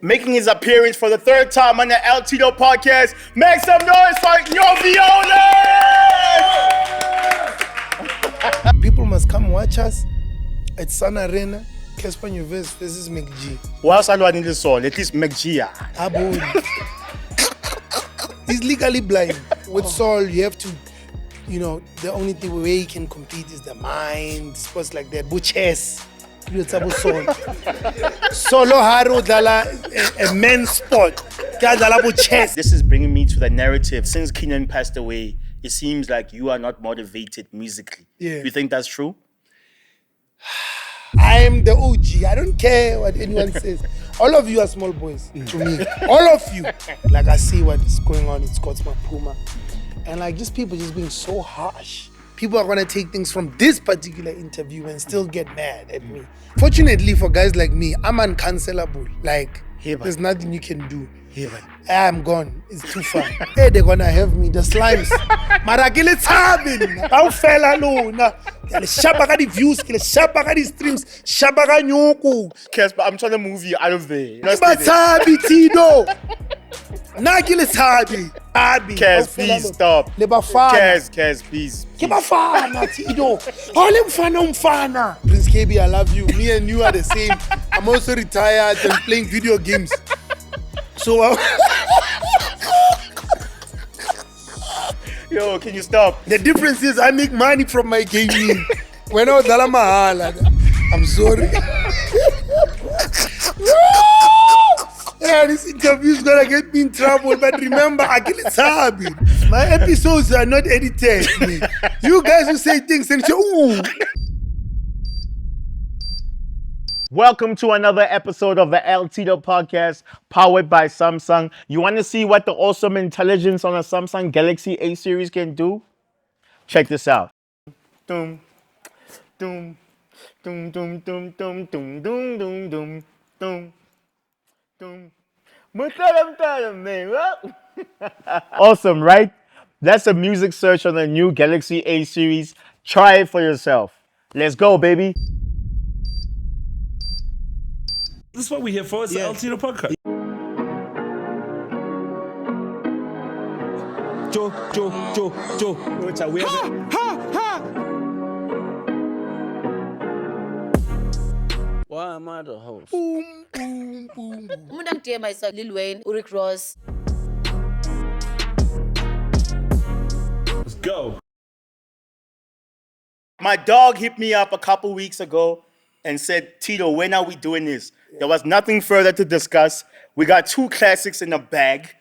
Making his appearance for the third time on the L-Tido podcast. Make some noise for Nyovest! People must come watch us at Sun Arena. Cassper Nyovest, this is McG. Whilst I need the song, at least McG. He's legally blind. With Saul, you have to, the only thing way he can compete is the mind, sports like that. But chess. Solo haro dala a men's sport. Chess. This is bringing me to the narrative. Since Keenan passed away, it seems like you are not motivated musically. Yeah. You think that's true? I am the OG. I don't care what anyone says. All of you are small boys to me. All of you. Like I see what is going on in Scotsman Puma. And like just people just being so harsh. People are gonna take things from this particular interview and still get mad at me. Fortunately for guys like me, I'm uncancelable. Like, there's nothing you can do. I'm gone. It's too far. Hey, they're gonna have me. The slimes. Maragile tabin. How fella no. Shabaka the views, shabaka the streams, shabaka nyoko. Cassper, I'm trying to move you out of there. L-Tido. Nagile tabi. Cass, please stop. Cass, please. Kibafana, Tido. All mfana. Prince KB, I love you. Me and you are the same. I'm also retired and playing video games. So, yo, can you stop? The difference is I make money from my gaming. When I was Dalamahala, I'm sorry. Yeah, this interview is gonna get me in trouble, but remember, Akilisabi. My episodes are not edited. You guys will say things and say, ooh. Welcome to another episode of the L-Tido podcast, powered by Samsung. You want to see what the awesome intelligence on a Samsung Galaxy A series can do? Check this out. Doom, doom, doom, doom, doom, doom, doom, doom, doom, doom, doom, doom. Awesome, right? That's a music search on the new Galaxy A series. Try it for yourself. Let's go, baby. This is what we're here for. It's the L-Tido podcast. Joe. Why am I the host? Boom, boom, boom. I'm going to myself, Lil Wayne, Rick Ross. Let's go. My dog hit me up a couple weeks ago and said, Tito, when are we doing this? There was nothing further to discuss. We got two classics in the bag,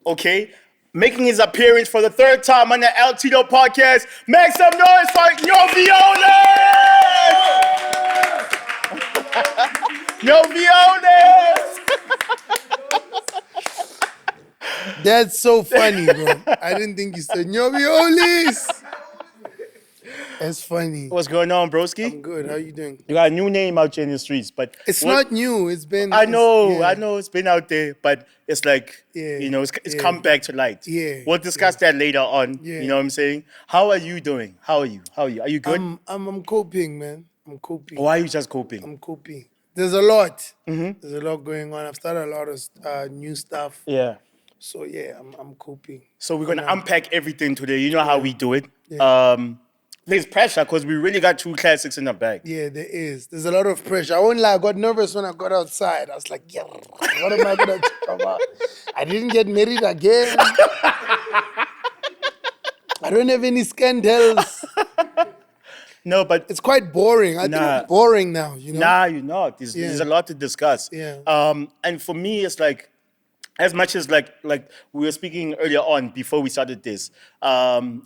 okay? Making his appearance for the third time on the L-Tido podcast. Make some noise for Nyovest! That's so funny, bro. I didn't think you said Nyovest. That's funny. What's going on, broski? I'm good. How you doing? You got a new name out here in the streets, but it's not new. It's been. I know it's been out there, but it's like it's come back to light. Yeah. We'll discuss that later on. Yeah. You know what I'm saying? How are you doing? How are you? Are you good? I'm coping, man. I'm coping. Why are you just coping? I'm coping. There's a lot. There's a lot going on. I've started a lot of new stuff. Yeah. So yeah, I'm coping. So we're gonna unpack everything today. You know how we do it. Yeah. There's pressure because we really got two classics in the bag. Yeah, there is. There's a lot of pressure. I won't lie, I got nervous when I got outside. I was like, yeah, what am I gonna talk about? I didn't get married again. I don't have any scandals. No, but it's quite boring. I think I'm boring now, you know? Nah, you're not. There's a lot to discuss. Yeah. And for me, it's like, as much as like we were speaking earlier on before we started this,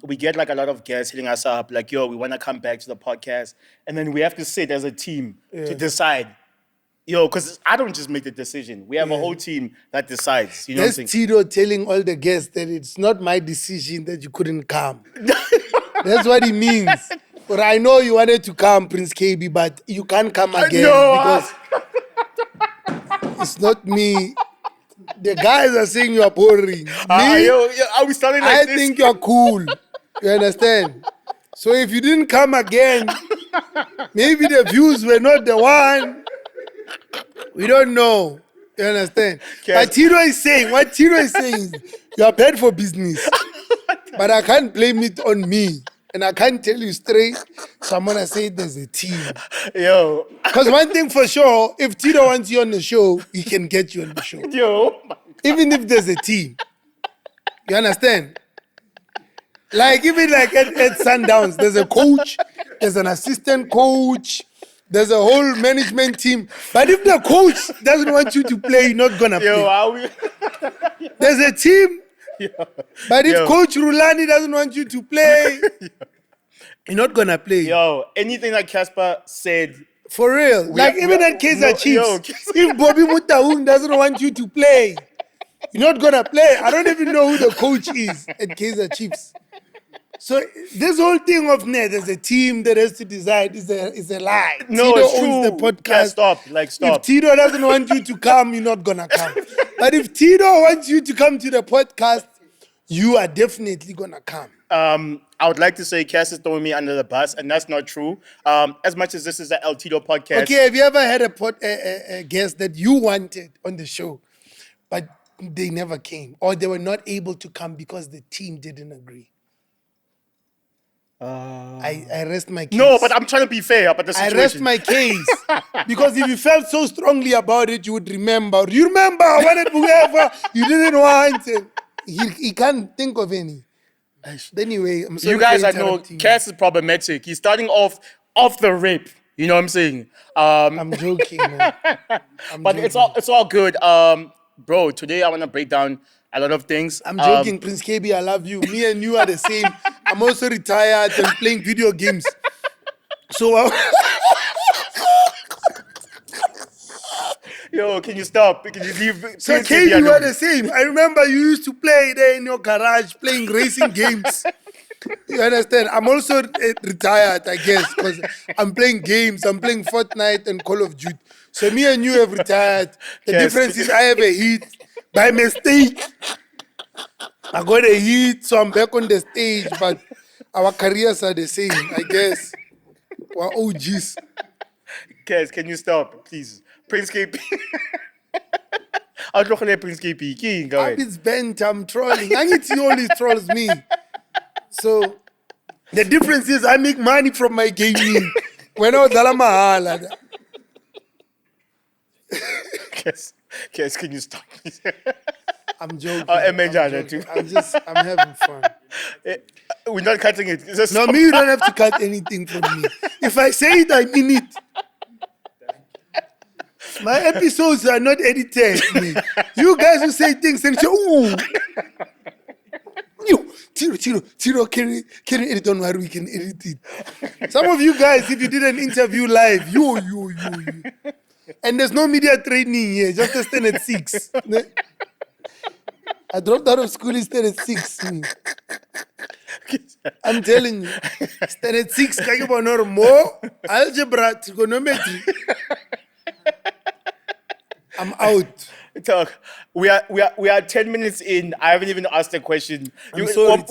we get like a lot of guests hitting us up like, yo, we want to come back to the podcast. And then we have to sit as a team to decide. Yo, because I don't just make the decision. We have a whole team that decides. You know That's what I'm saying? Tito telling all the guests that it's not my decision that you couldn't come. That's what he means. But I know you wanted to come, Prince KB, but you can't come again because it's not me. The guys are saying you are boring. Are we starting like this? I think you're cool. You understand? So if you didn't come again, maybe the views were not the one. We don't know. You understand? Yes. What Tito is saying is, you are bad for business. But I can't blame it on me. And I can't tell you straight. So I'm going to say there's a team. Yo. Because one thing for sure, if Tito wants you on the show, he can get you on the show. Yo. Even if there's a team. You understand? Like even like at Sundowns, there's a coach, there's an assistant coach, there's a whole management team. But if the coach doesn't want you to play, you're not gonna Yo, play. are we? There's a team. Yo. But if Yo. Coach Rulani doesn't want you to play, you're not gonna play. Yo, anything that Cassper said. For real. Like even at Kaizer Chiefs, if Bobby Mutaung doesn't want you to play, you're not gonna play. I don't even know who the coach is at Kaizer Chiefs. So this whole thing of there's a team that has to decide is a lie. No, Tito it's true. owns the podcast. Yeah, stop. Like, stop. If Tito doesn't want you to come, you're not gonna come. But if Tito wants you to come to the podcast, you are definitely gonna come. I would like to say Cass is throwing me under the bus, and that's not true. As much as this is the L-Tido podcast. Okay, have you ever had a guest that you wanted on the show, but they never came, or they were not able to come because the team didn't agree? I rest my case. No, but I'm trying to be fair about the I situation. rest my case. Because if you felt so strongly about it, you would remember. You remember I wanted whoever you didn't want. He can't think of any. Anyway, I'm sorry. You guys, for I know interrupting. Cass is problematic. He's starting off the rip. You know what I'm saying? I'm joking, man. But it's all good. Bro, today I want to break down a lot of things. I'm joking, Prince KB, I love you. Me and you are the same. I'm also retired and playing video games. So, Yo, can you stop? Can you leave? so Prince KB KB, you are alone? the same. I remember you used to play there in your garage playing racing games. You understand? I'm also retired, I guess, because I'm playing games. I'm playing Fortnite and Call of Duty. So me and you have retired. The Yes. difference is I have a hit by mistake. I got a hit, so I'm back on the stage, but our careers are the same, I guess. We're OGs. Cass, can you stop, please? Prince KP. I'll look at Prince KP. King, go ahead. It's bent, I'm trolling. I need to always trolls me. So the difference is I make money from my gaming. When I was Dalamahala. Cass, can you stop, please? I'm joking. Too. I'm having fun. We're not cutting it. Just No, stop. me, you don't have to cut anything from me. If I say it, I mean it. My episodes are not edited. Me. You guys who say things and say, ooh. You, Tiro, can you edit? Don't worry, we can edit it. Some of you guys, if you did an interview live, you. And there's no media training here, just a stand at 6. I dropped out of school instead at 6. I'm telling you. Stand at 6, more algebra, trigonometry. I'm out. Talk. We are 10 minutes in. I haven't even asked a question. I'm sorry,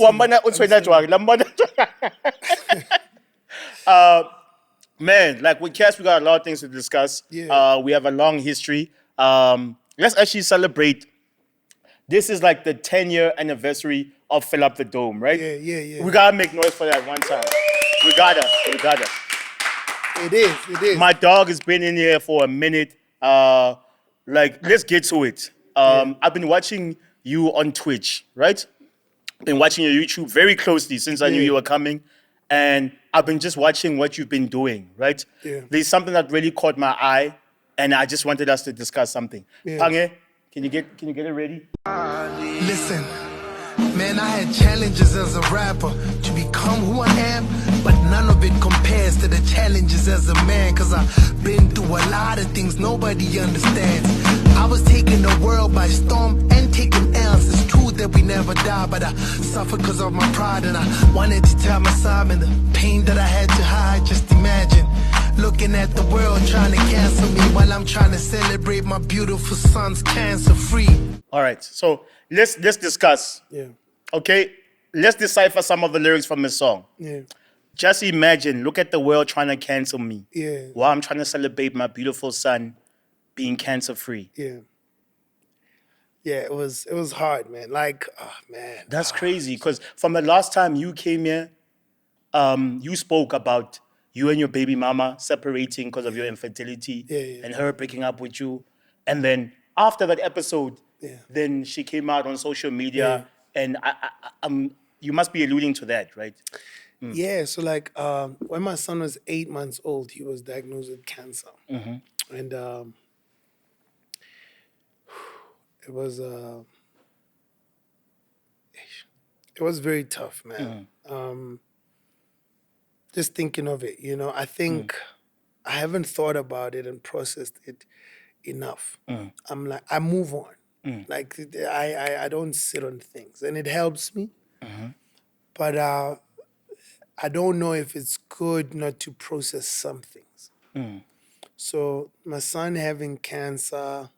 Man, like with Cass, we got a lot of things to discuss. Yeah. We have a long history. Let's actually celebrate. This is like the 10-year anniversary of Fill Up the Dome, right? Yeah. We gotta make noise for that one time. We gotta. It is. My dog has been in here for a minute. Let's get to it. I've been watching you on Twitch, right? Been watching your YouTube very closely since I knew you were coming. And I've been just watching what you've been doing, right? Yeah. There's something that really caught my eye, and I just wanted us to discuss something. Yeah. Pange, can you get it ready? Listen, man, I had challenges as a rapper to become who I am, but none of it compares to the challenges as a man, cause I've been through a lot of things nobody understands. I was taking the world by storm and taking L's. It's true that we never die, but I suffered cause of my pride, and I wanted to tell my side and the pain that I had to hide. Just imagine looking at the world trying to cancel me while I'm trying to celebrate my beautiful son's cancer free. All right, so let's discuss. Yeah. Okay, let's decipher some of the lyrics from the song. Yeah. Just imagine, look at the world trying to cancel me. Yeah. While I'm trying to celebrate my beautiful son being cancer free. Yeah. Yeah, it was hard, man. Like, oh man. That's crazy. Because from the last time you came here, you spoke about you and your baby mama separating because of your infertility Yeah. and her breaking up with you. And then after that episode, Yeah. then she came out on social media, and you must be alluding to that, right? Yeah, so like when my son was 8 months old, he was diagnosed with cancer. And it was very tough, man. Just thinking of it, I think I haven't thought about it and processed it enough. I'm like, I move on. Like I don't sit on things, and it helps me. But I don't know if it's good not to process some things. So my son having cancer,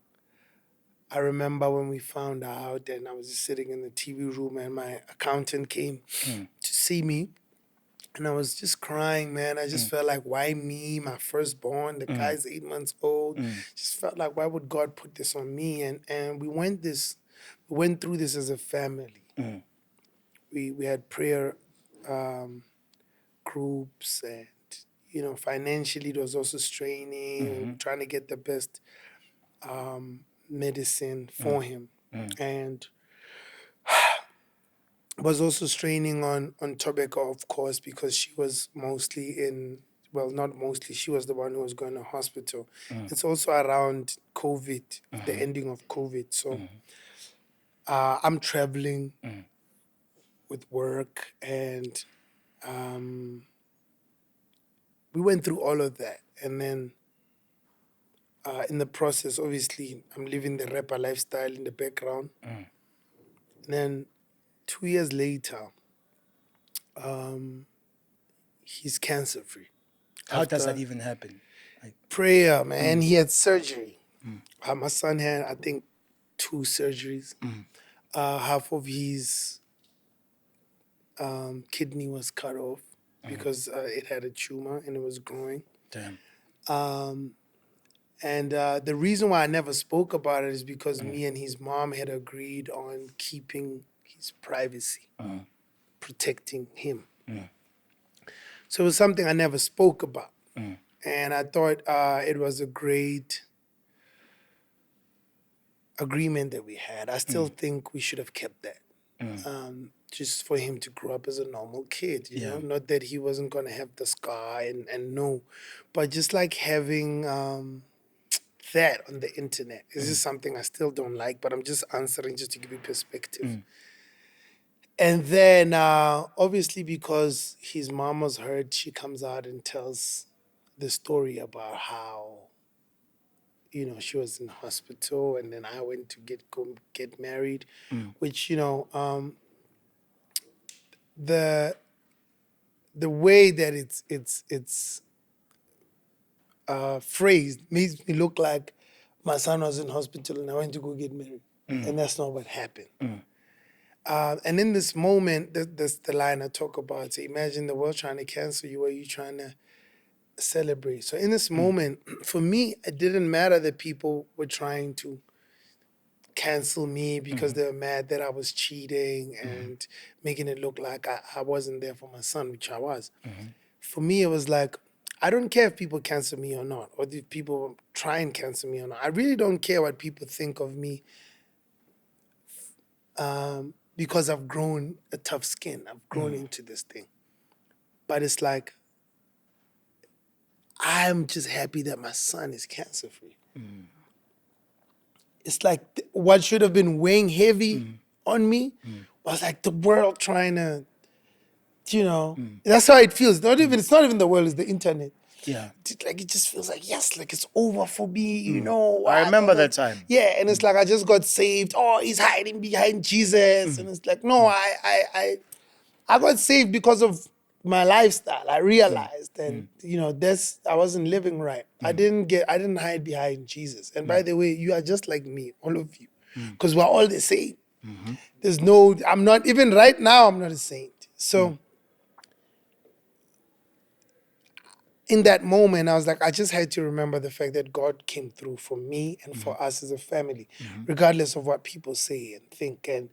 I remember when we found out, and I was just sitting in the TV room, and my accountant came to see me, and I was just crying, man. I just felt like, why me, my firstborn? The guy's 8 months old. Just felt like, why would God put this on me? And we went through this as a family. We had prayer groups, and financially it was also straining, trying to get the best medicine for him, and was also straining on Tobacco, of course, because she was mostly not mostly, she was the one who was going to hospital. It's also around COVID, the ending of COVID. So I'm traveling with work, and we went through all of that. And then in the process, obviously, I'm living the rapper lifestyle in the background. And then 2 years later, he's cancer free. How does that even happen? Prayer, man. He had surgery. My son had, I think, 2 surgeries. Half of his kidney was cut off because it had a tumor and it was growing. Damn. And the reason why I never spoke about it is because me and his mom had agreed on keeping his privacy, protecting him. So it was something I never spoke about. And I thought it was a great agreement that we had. I still think we should have kept that. Just for him to grow up as a normal kid, you know? Not that he wasn't going to have the scar and no, but just like having that on the internet is just something I still don't like, but I'm just answering just to give you perspective. And then obviously because his mom was hurt, she comes out and tells the story about how, she was in hospital, and then I went to get married, which, the way that it's phrased makes me look like my son was in hospital and I went to go get married. And that's not what happened. And in this moment, that's the line I talk about. So imagine the world trying to cancel you, or you trying to celebrate. So in this moment, for me, it didn't matter that people were trying to cancel me because they were mad that I was cheating and making it look like I wasn't there for my son, which I was. For me, it was like, I don't care if people cancel me or not, or if people try and cancel me or not. I really don't care what people think of me because I've grown a tough skin. I've grown into this thing. But it's like, I'm just happy that my son is cancer-free. It's like what should have been weighing heavy on me was like the world trying to, that's how it feels. It's not even the world, it's the internet. Yeah. Like, it just feels like, yes, like it's over for me, I remember that time. Yeah, and it's like, I just got saved. Oh, he's hiding behind Jesus. And it's like, no, I got saved because of my lifestyle. I realized, and I wasn't living right. I didn't hide behind Jesus. And by the way, you are just like me, all of you, because we're all the same. I'm not, even right now, I'm not a saint. So in that moment, I was like, I just had to remember the fact that God came through for me and for us as a family, regardless of what people say and think. And,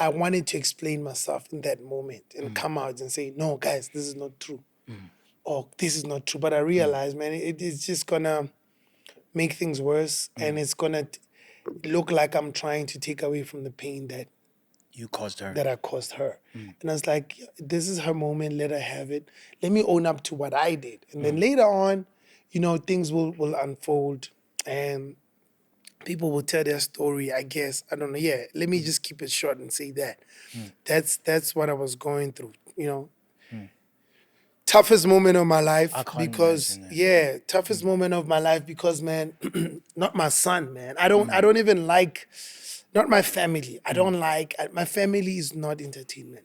I wanted to explain myself in that moment and come out and say, no, guys, this is not true. Or this is not true. But I realized, man, it's just going to make things worse. And it's going to look like I'm trying to take away from the pain that You caused her. that I caused her. And I was like, this is her moment, let her have it. Let me own up to what I did. And then later on, things will unfold and people will tell their story, I guess. I don't know. Yeah, let me just keep it short and say that. That's what I was going through, Toughest moment of my life I can't because imagine that. toughest moment of my life because, man, not my son, man. I don't even like, not my family. I don't like, my family is not entertainment.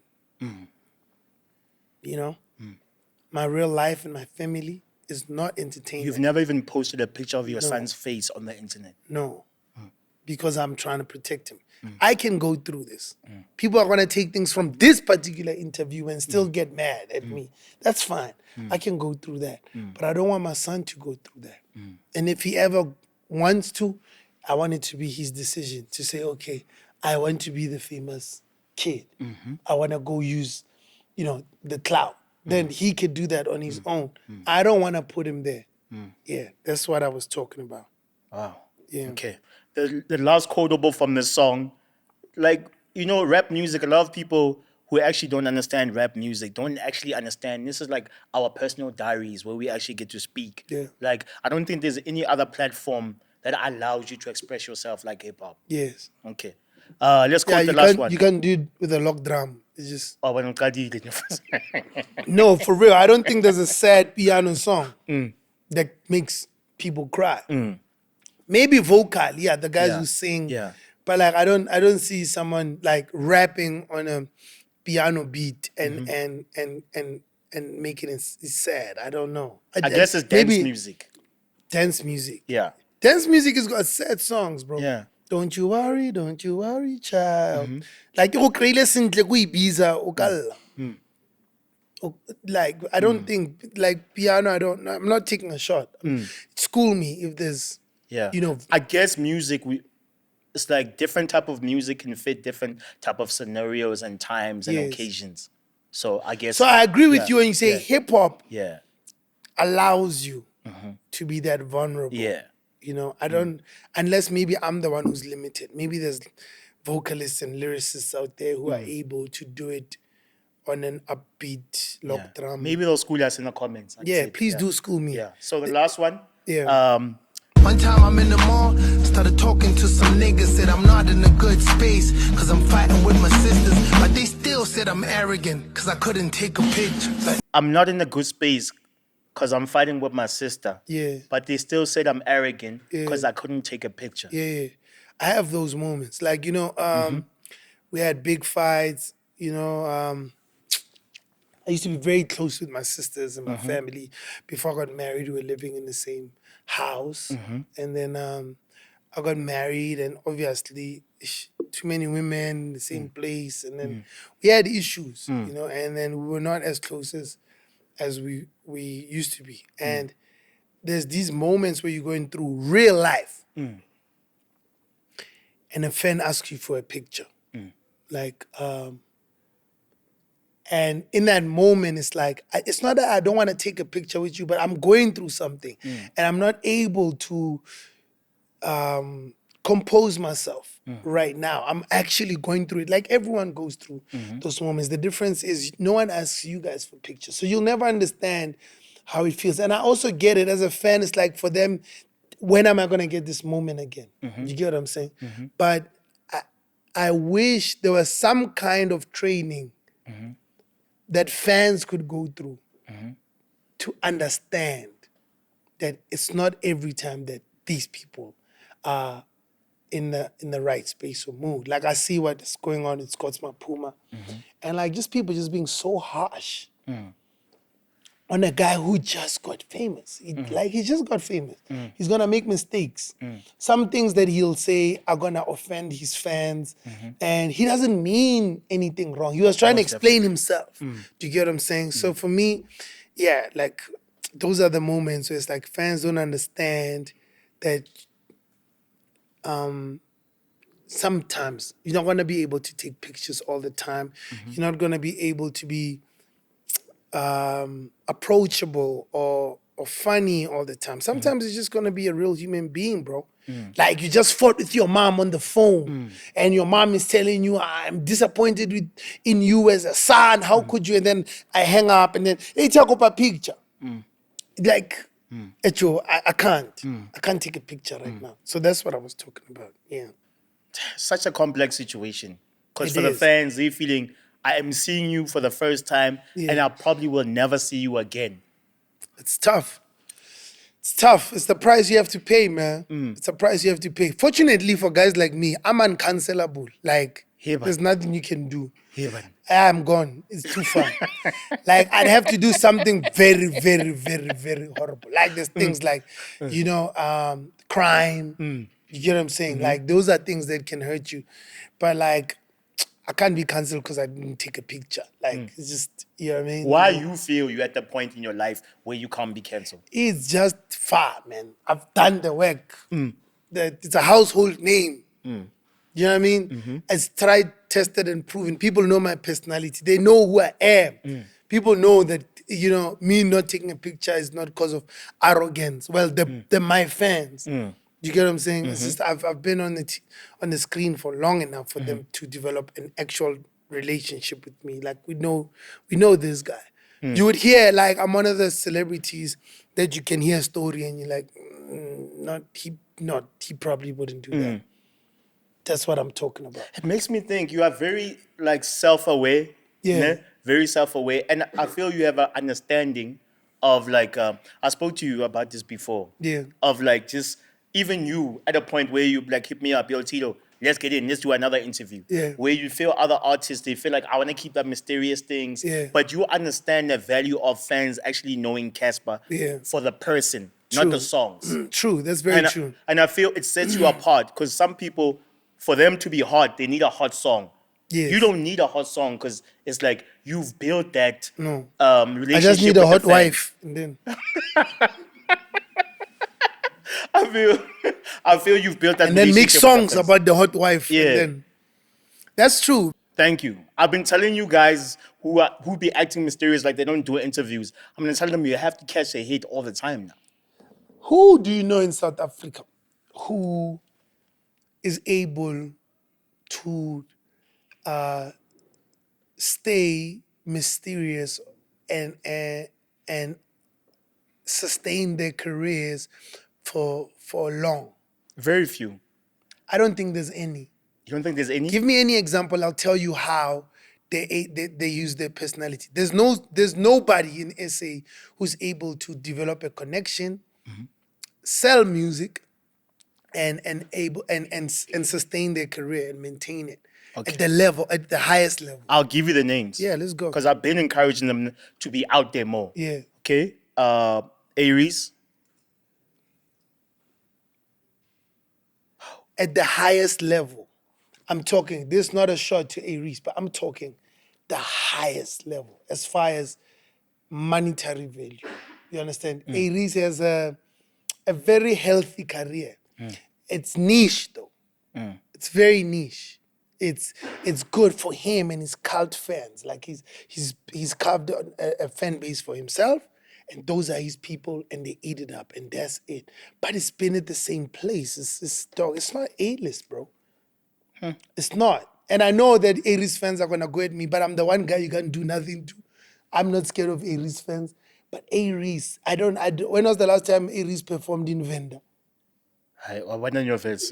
My real life and my family is not entertainment. You've never even posted a picture of your son's face on the internet. No, because I'm trying to protect him. I can go through this. People are going to take things from this particular interview and still get mad at me. That's fine. I can go through that. But I don't want my son to go through that. And if he ever wants to, I want it to be his decision to say, okay, I want to be the famous kid. I want to go use, the clout. Then he could do that on his own. I don't want to put him there. Yeah, that's what I was talking about. Wow. Yeah. Okay. The last quotable from this song, rap music, a lot of people who actually don't understand rap music don't actually understand. This is like our personal diaries where we actually get to speak. Yeah. Like, I don't think there's any other platform that allows you to express yourself like hip hop. Yes. Okay. Let's quote Yeah, the last one. you can't do it with a lock drum. It's just Oh, when Kadi- no, for real. I don't think there's a sad piano song that makes people cry. Maybe vocal, yeah, the guys Yeah, who sing. yeah. But like I don't see someone like rapping on a piano beat and making it sad. I don't know. I guess it's dance maybe music. Dance music. Yeah. Dance music has got sad songs, bro. Yeah. Don't you worry, child. Like you create sentle ku ibiza ukalla. Like I don't think like piano. I'm not taking a shot. School me if there's. Yeah. I guess music, it's like different type of music can fit different type of scenarios and times and Yes. occasions. So I guess. So I agree with you when you say hip hop Yeah. allows you to be that vulnerable. Yeah. I don't, unless maybe I'm the one who's limited. Maybe there's vocalists and lyricists out there who are able to do it on an upbeat lock Yeah. drum. Maybe they'll school us in the comments. I'd say. Please do school me. Yeah. So the last one. Yeah. One time I'm in the mall, started talking to some niggas, said I'm not in a good space, cause I'm fighting with my sisters, but they still said I'm arrogant, cause I couldn't take a picture. Like, I'm not in a good space because I'm fighting with my sister. Yeah. But they still said I'm arrogant because I couldn't take a picture. Yeah. I have those moments. Like, we had big fights, I used to be very close with my sisters and my family. Before I got married, we were living in the same house. And then I got married and obviously too many women in the same place. And then we had issues, and then we were not as close as we used to be. And there's these moments where you're going through real life and a fan asks you for a picture. Like, and in that moment, it's like, it's not that I don't want to take a picture with you, but I'm going through something and I'm not able to compose myself right now. I'm actually going through it. Like everyone goes through those moments. The difference is no one asks you guys for pictures. So you'll never understand how it feels. And I also get it as a fan. It's like for them, when am I going to get this moment again? You get what I'm saying? But I wish there was some kind of training that fans could go through to understand that it's not every time that these people are in the right space or mood. Like I see what's going on in Scotsman Puma, and like just people just being so harsh on a guy who just got famous. He just got famous. He's gonna make mistakes. Some things that he'll say are gonna offend his fans, and he doesn't mean anything wrong. He was trying to explain himself. Do you get what I'm saying? So for me, yeah, like those are the moments where it's like fans don't understand that sometimes you're not gonna be able to take pictures all the time. You're not gonna be able to be approachable or funny all the time. Sometimes it's just gonna be a real human being, bro. Like you just fought with your mom on the phone, and your mom is telling you, "I'm disappointed in you as a son. How could you?" And then I hang up, and then hey, take up a picture. Like, Echo, I can't. I can't take a picture right now. So that's what I was talking about. Yeah. Such a complex situation. Because It for the is. fans, they feeling, I am seeing you for the first time, and Yeah. I probably will never see you again. It's tough. It's tough. It's the price you have to pay, man. It's the price you have to pay. Fortunately for guys like me, I'm uncancelable. Like, Hey, man. there's nothing you can do. Hey, man. I'm gone. It's too far. Like, I'd have to do something very, very, very, very horrible. Like, there's things like, crime. You get what I'm saying? Like, those are things that can hurt you. But, like, I can't be cancelled because I didn't take a picture. Like, it's just, you know what I mean? Why You know? you feel you're at the point in your life where you can't be cancelled? It's just far, man. I've done the work. It's a household name. You know what I mean? It's tried, tested, and proven. People know my personality. They know who I am. People know that, me not taking a picture is not because of arrogance. Well, they're my fans. You get what I'm saying? It's just I've been on the screen for long enough for them to develop an actual relationship with me. Like we know this guy. You would hear like I'm one of the celebrities that you can hear a story and you're like, he probably wouldn't do that. That's what I'm talking about. It makes me think you are very like self-aware. Yeah. né? Very self-aware. And I feel you have an understanding of like, I spoke to you about this before. Yeah. Of like just even you at a point where you like hit me up, L-Tido, let's get in, let's do another interview. Yeah. Where you feel other artists, they feel like I want to keep that mysterious things. Yeah. But you understand the value of fans actually knowing Cassper Yeah. for the person, not the True. songs. True. That's very and true. and I feel it sets you apart because some people, for them to be hot, they need a hot song. Yes. You don't need a hot song because it's like you've built that No. relationship. I just need a with hot the fans. wife. And then I feel you've built that. and then make relationship with the songs fans. about the hot wife. Yeah. And then that's true. Thank you. I've been telling you guys who be acting mysterious like they don't do interviews. I'm gonna tell them you have to catch a hit all the time now. Who do you know in South Africa who is able to stay mysterious and sustain their careers for long? Very few. I don't think there's any. You don't think there's any? Give me any example. I'll tell you how they use their personality. There's nobody in SA who's able to develop a connection, sell music, and sustain their career and maintain it at the highest level. I'll give you the names. Yeah, let's go. Because I've been encouraging them to be out there more. Yeah. Okay. Reece. At the highest level. I'm talking, this is not a shot to Reece, but I'm talking the highest level as far as monetary value. You understand? Reece has a very healthy career. It's niche though. It's very niche. It's good for him and his cult fans. Like he's carved a fan base for himself, and those are his people, and they eat it up, and that's it. But it's been at the same place. It's not A-list, bro. It's not. And I know that Reece fans are gonna go at me, but I'm the one guy you can't do nothing to. I'm not scared of Reece fans. But Reece, I don't. When was the last time Reece performed in Venda? I went on your face.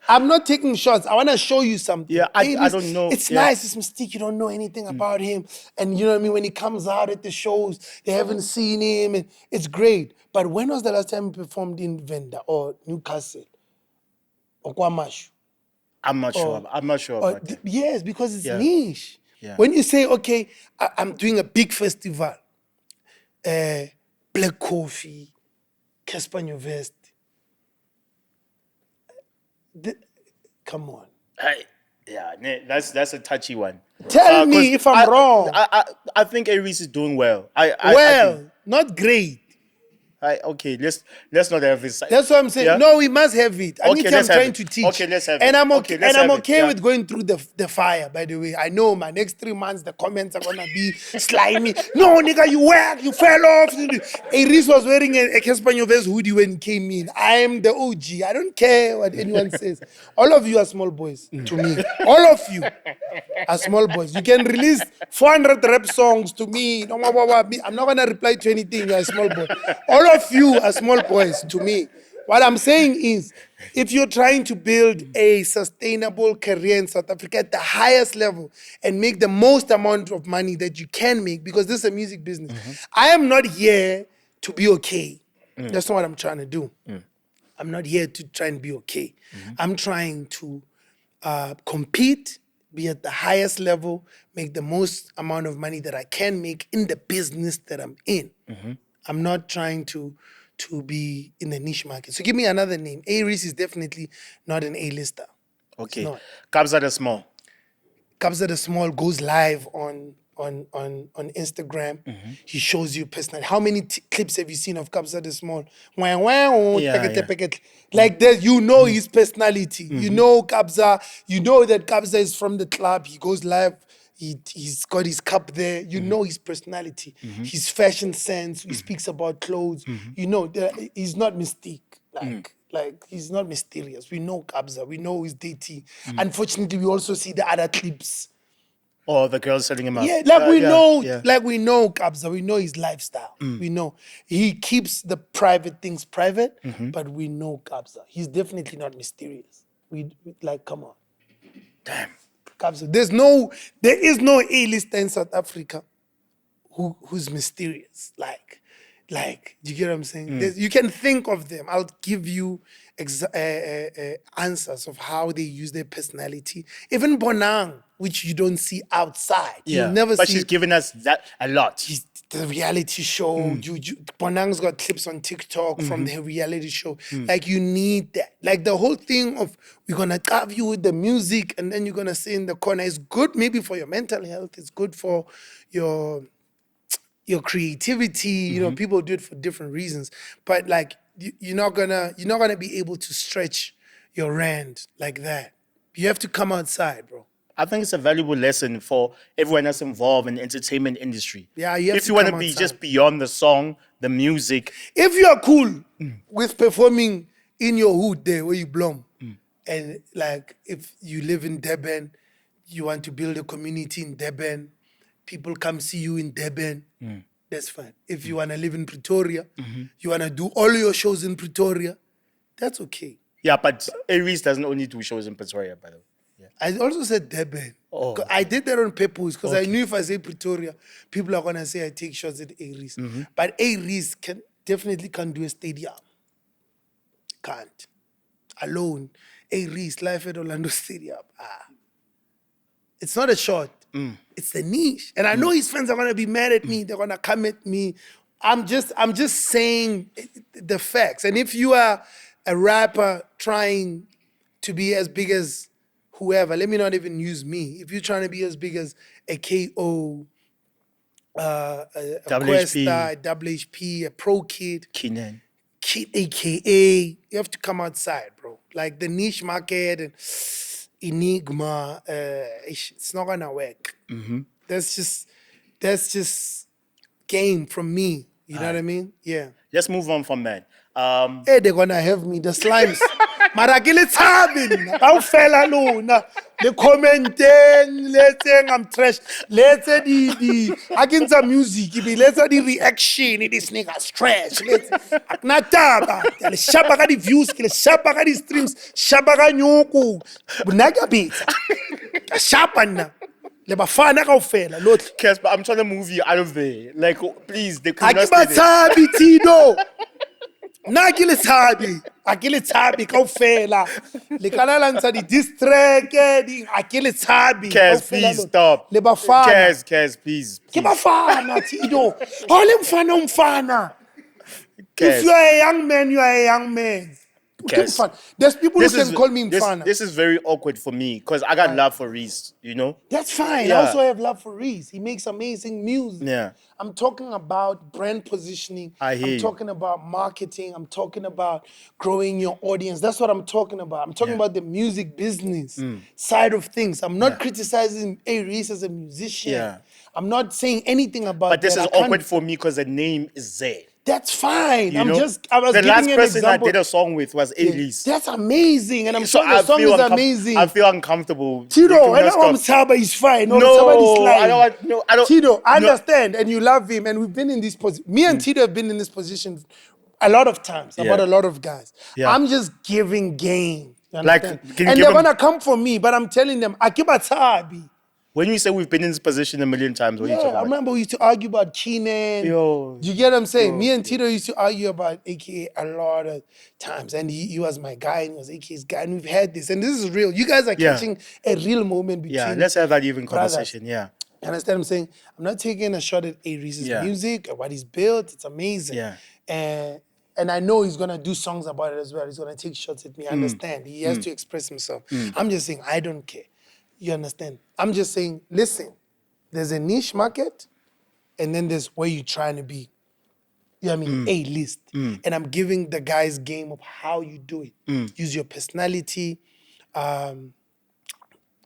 I'm not taking shots. I want to show you something. Yeah, I Reece, don't know. It's Yeah. nice. It's mystique. You don't know anything about him. And you know what I mean? When he comes out at the shows, they haven't seen him. And it's great. But when was the last time he performed in Venda or Newcastle or Kwamashu? I'm not sure. I'm not sure about that. Yes, because it's Yeah. niche. Yeah. When you say, okay, I'm doing a big festival, Black Coffee, Cassper Nyovest. Come on. Yeah, that's a touchy one. Tell me 'Cause if I'm wrong. I think Reece is doing well. Well, not great. Okay, let's not have this. That's what I'm saying. Yeah? No, we must have it. Okay, I'm let's have trying it. to teach. Okay, let's have and it. I'm Okay, okay. let's And I'm have it. okay Yeah. with going through the fire. By the way, I know my next 3 months the comments are gonna be slimy. No, nigga, you whack, you fell off. Hey, Reece was wearing a Cassper Nyovest hoodie when he came in. I am the OG. I don't care what anyone says. All of you are small boys to me. All of you are small boys. You can release 400 rap songs to me. No, I'm not gonna reply to anything. You're a small boy. All of you are small boys to me. What I'm saying is, if you're trying to build a sustainable career in South Africa at the highest level and make the most amount of money that you can make, because this is a music business, I am not here to be okay. That's not what I'm trying to do. I'm not here to try and be okay. I'm trying to compete, be at the highest level, make the most amount of money that I can make in the business that I'm in. I'm not trying to be in the niche market. So give me another name. Reece is definitely not an A-lister. Okay. not. Kabza the Small. Kabza the Small goes live on Instagram. He shows you personally. How many clips have you seen of Kabza the Small? Yeah. Like that, you know his personality. You know Kabza. You know that Kabza is from the club. He goes live. He's got his cup there. You know his personality, his fashion sense. He speaks about clothes. You know, he's not mystique. Like he's not mysterious. We know Kabza. We know his dating. Unfortunately, we also see the other clips. Or the girls setting him up. Yeah, like we Yeah. know Kabza. We know his lifestyle. We know he keeps the private things private, but we know Kabza. He's definitely not mysterious. We like, come on. Damn. Kabza. There is no A-lister in South Africa who's mysterious. Like, do you get what I'm saying? You can think of them. I'll give you answers of how they use their personality. Even Bonang, which you don't see outside. Yeah. You'll never but see. she's given us that a lot. The reality show. Bonang's got clips on TikTok from the reality show. Like, you need that. Like, the whole thing of we're gonna carve you with the music and then you're gonna sit in the corner is good maybe for your mental health. It's good for your creativity. You know, people do it for different reasons. But like, you're not gonna be able to stretch your rand like that. You have to come outside, bro. I think it's a valuable lesson for everyone that's involved in the entertainment industry. Yeah, you have if to you want to come be outside. just beyond the song, the music. If you are cool with performing in your hood there where you Bloem, and like if you live in Durban, you want to build a community in Durban, people come see you in Durban, that's fine. If you want to live in Pretoria, you want to do all your shows in Pretoria, that's okay. Yeah, but Reece doesn't only do shows in Pretoria, by the way. Yeah. I also said Durban. Oh. I did that on purpose because I knew if I say Pretoria, people are going to say I take shots at Reece. But Reece definitely can't do a stadium. Can't. Alone. Reece live at Orlando Stadium. It's not a shot. It's the niche. And I know his fans are going to be mad at me. They're going to come at me. I'm just saying the facts. And if you are a rapper trying to be as big as whoever, let me not even use me. If you're trying to be as big as a KO, a Questa, a WHP, a Pro Kid, Keenan. Kid AKA, you have to come outside, bro. Like the niche market and Enigma, it's not gonna work. That's just game from me. You know what I mean? Yeah. Let's move on from that. Hey, they're gonna have me, the slimes. Marakile Tabin, how fella alone. The commenting, let's say I'm trash. Let's say the against the music, let's say the reaction, this nigga's trash. Let's Aknataba, Shabaka the views, Shabaka the streams, Shabaka nyoko, Bunaga beat. Shabana. Le bafana ka ofela lot. Cassper, I'm trying to move you out of there. Like, please, they could not stay there. Akibatsabi Tido. Nakile tsabi ka ofela. Le kana la ntsa di distract di akile tsabi. Cass, please stop. Le bafana. Cass, please. Ke bafana Tido. Ole mfana. Cass. If you are a young man, you are a young man. Cass. Fun. There's people who can call me Mfana. This is very awkward for me because I got love for Reece, you know? That's fine. Yeah. I also have love for Reece. He makes amazing music. Yeah. I'm talking about brand positioning. I hear I'm you. talking about marketing. I'm talking about growing your audience. That's what I'm talking about. I'm talking about the music business side of things. I'm not criticizing Reece as a musician. Yeah. I'm not saying anything about But this that. is awkward for me because the name is there. That's fine. You know? I was the giving last you an person example. I did a song with was Reece. That's amazing. And I'm So sure the song is amazing. I feel uncomfortable. Tito, doing I that know stuff. Saba is fine. No, somebody's lying. I don't. Tito, I no. understand, and you love him, and we've been in this position. Me and Tito have been in this position a lot of times about a lot of guys. Yeah. I'm just giving game. You Like, understand? can you And give they're him- gonna come for me, but I'm telling them, Akiba Tabi. When you say we've been in this position a million times, what are you talking Yeah, I about? remember we used to argue about Keenan. Yo. Do you get what I'm saying? Me and Tito used to argue about AKA a lot of times. And he was my guy and he was AKA's guy. And we've had this. And this is real. You guys are catching a real moment between Yeah, let's have that even brothers. conversation. Yeah. You understand what I'm saying? I'm not taking a shot at Reece's Yeah. music or what he's built. It's amazing. Yeah. And I know he's gonna do songs about it as well. He's gonna take shots at me. I understand. He has to express himself. I'm just saying, I don't care. You understand? I'm just saying, listen, there's a niche market, and then there's where you're trying to be. You know what I mean? A-list. And I'm giving the guys game of how you do it. Use your personality,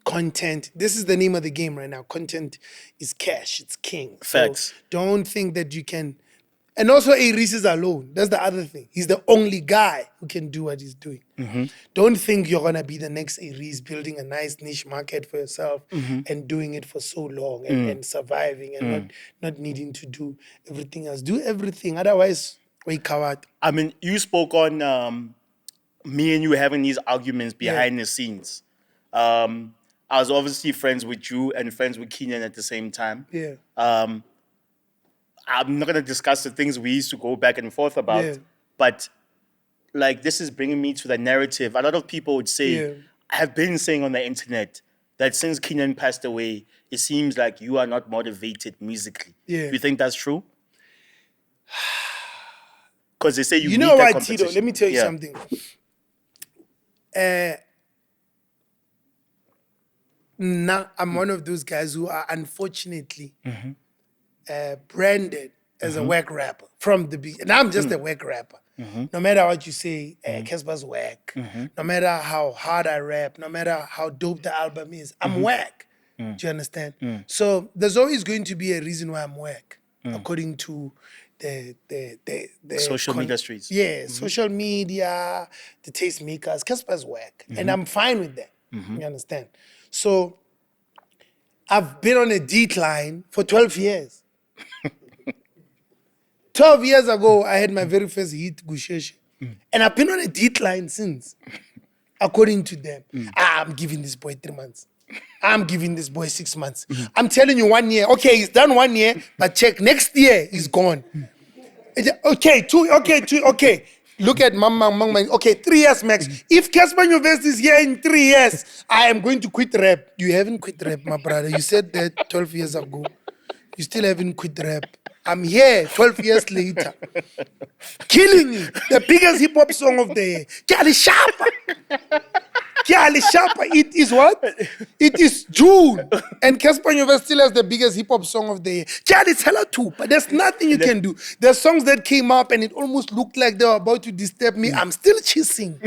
content. This is the name of the game right now. Content is cash. It's king. Facts. So don't think that you can. And also, Reece is alone. That's the other thing. He's the only guy who can do what he's doing. Don't think you're gonna be the next Reece building a nice niche market for yourself and doing it for so long and surviving and not needing to do everything else. Do everything. Otherwise, we coward. I mean, you spoke on me and you having these arguments behind the scenes. I was obviously friends with you and friends with Keenan at the same time. Yeah. I'm not going to discuss the things we used to go back and forth about, Yeah. but like this is bringing me to the narrative. A lot of people would say, I have been saying on the internet that since Keenan passed away, it seems like you are not motivated musically. Yeah. You think that's true? Because they say you You need know that what, Tito? competition. Let me tell you Yeah. something. Now, I'm one of those guys who are unfortunately branded as a whack rapper from the beginning. And I'm just a whack rapper. No matter what you say, Cassper's whack. No matter how hard I rap, no matter how dope the album is, I'm whack. Do you understand? So there's always going to be a reason why I'm whack, according to the Social media streets. Yeah, social media, the tastemakers. Cassper's whack. And I'm fine with that. You understand? So I've been on a decline for 12 years. 12 years ago, I had my very first hit, Gusheshe. And I've been on a decline since, according to them. I'm giving this boy 3 months. I'm giving this boy 6 months. I'm telling you 1 year. Okay, he's done 1 year, but check, next year, he's gone. Okay, two, okay. Look at Mama. Okay, 3 years max. If Cassper Nyovest is here in 3 years, I am going to quit rap. You haven't quit rap, my brother. You said that 12 years ago. You still haven't quit rap. I'm here 12 years later. Killing it. The biggest hip hop song of the year. Kyali Shapa. It is what? It is June. And Cassper Nyovest still has the biggest hip hop song of the year. Kyali Tell too. But there's nothing you can do. There's songs that came up and it almost looked like they were about to disturb me. I'm still chasing.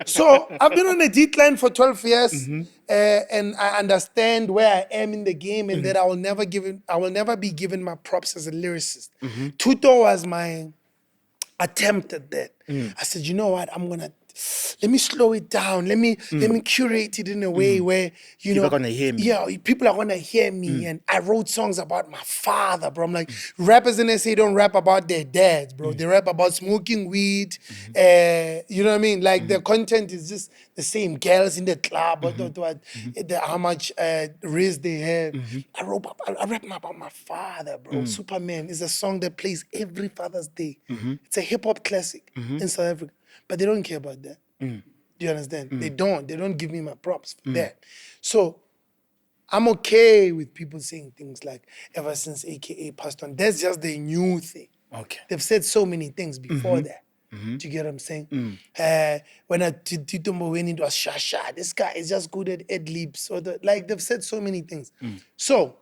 So I've been on a decline for 12 years. And I understand where I am in the game and that I will never be given my props as a lyricist. Tuto was my attempt at that. I said, you know what? Let me slow it down. Let me curate it in a way where People are gonna hear me. Yeah, people are gonna hear me. And I wrote songs about my father, bro. I'm like, rappers in SA don't rap about their dads, bro. They rap about smoking weed. You know what I mean? Like the content is just the same. Girls in the club, how much race they have. I rap about my father, bro. Superman is a song that plays every Father's Day. It's a hip hop classic in South Africa. But they don't care about that. Do you understand? They don't give me my props for that. So I'm okay with people saying things like, ever since AKA passed on. That's just the new thing. Okay. They've said so many things before that. Do you get what I'm saying? When Tito Mboweni, it was Shasha. This guy is just good at ad-libs. Like they've said so many things. So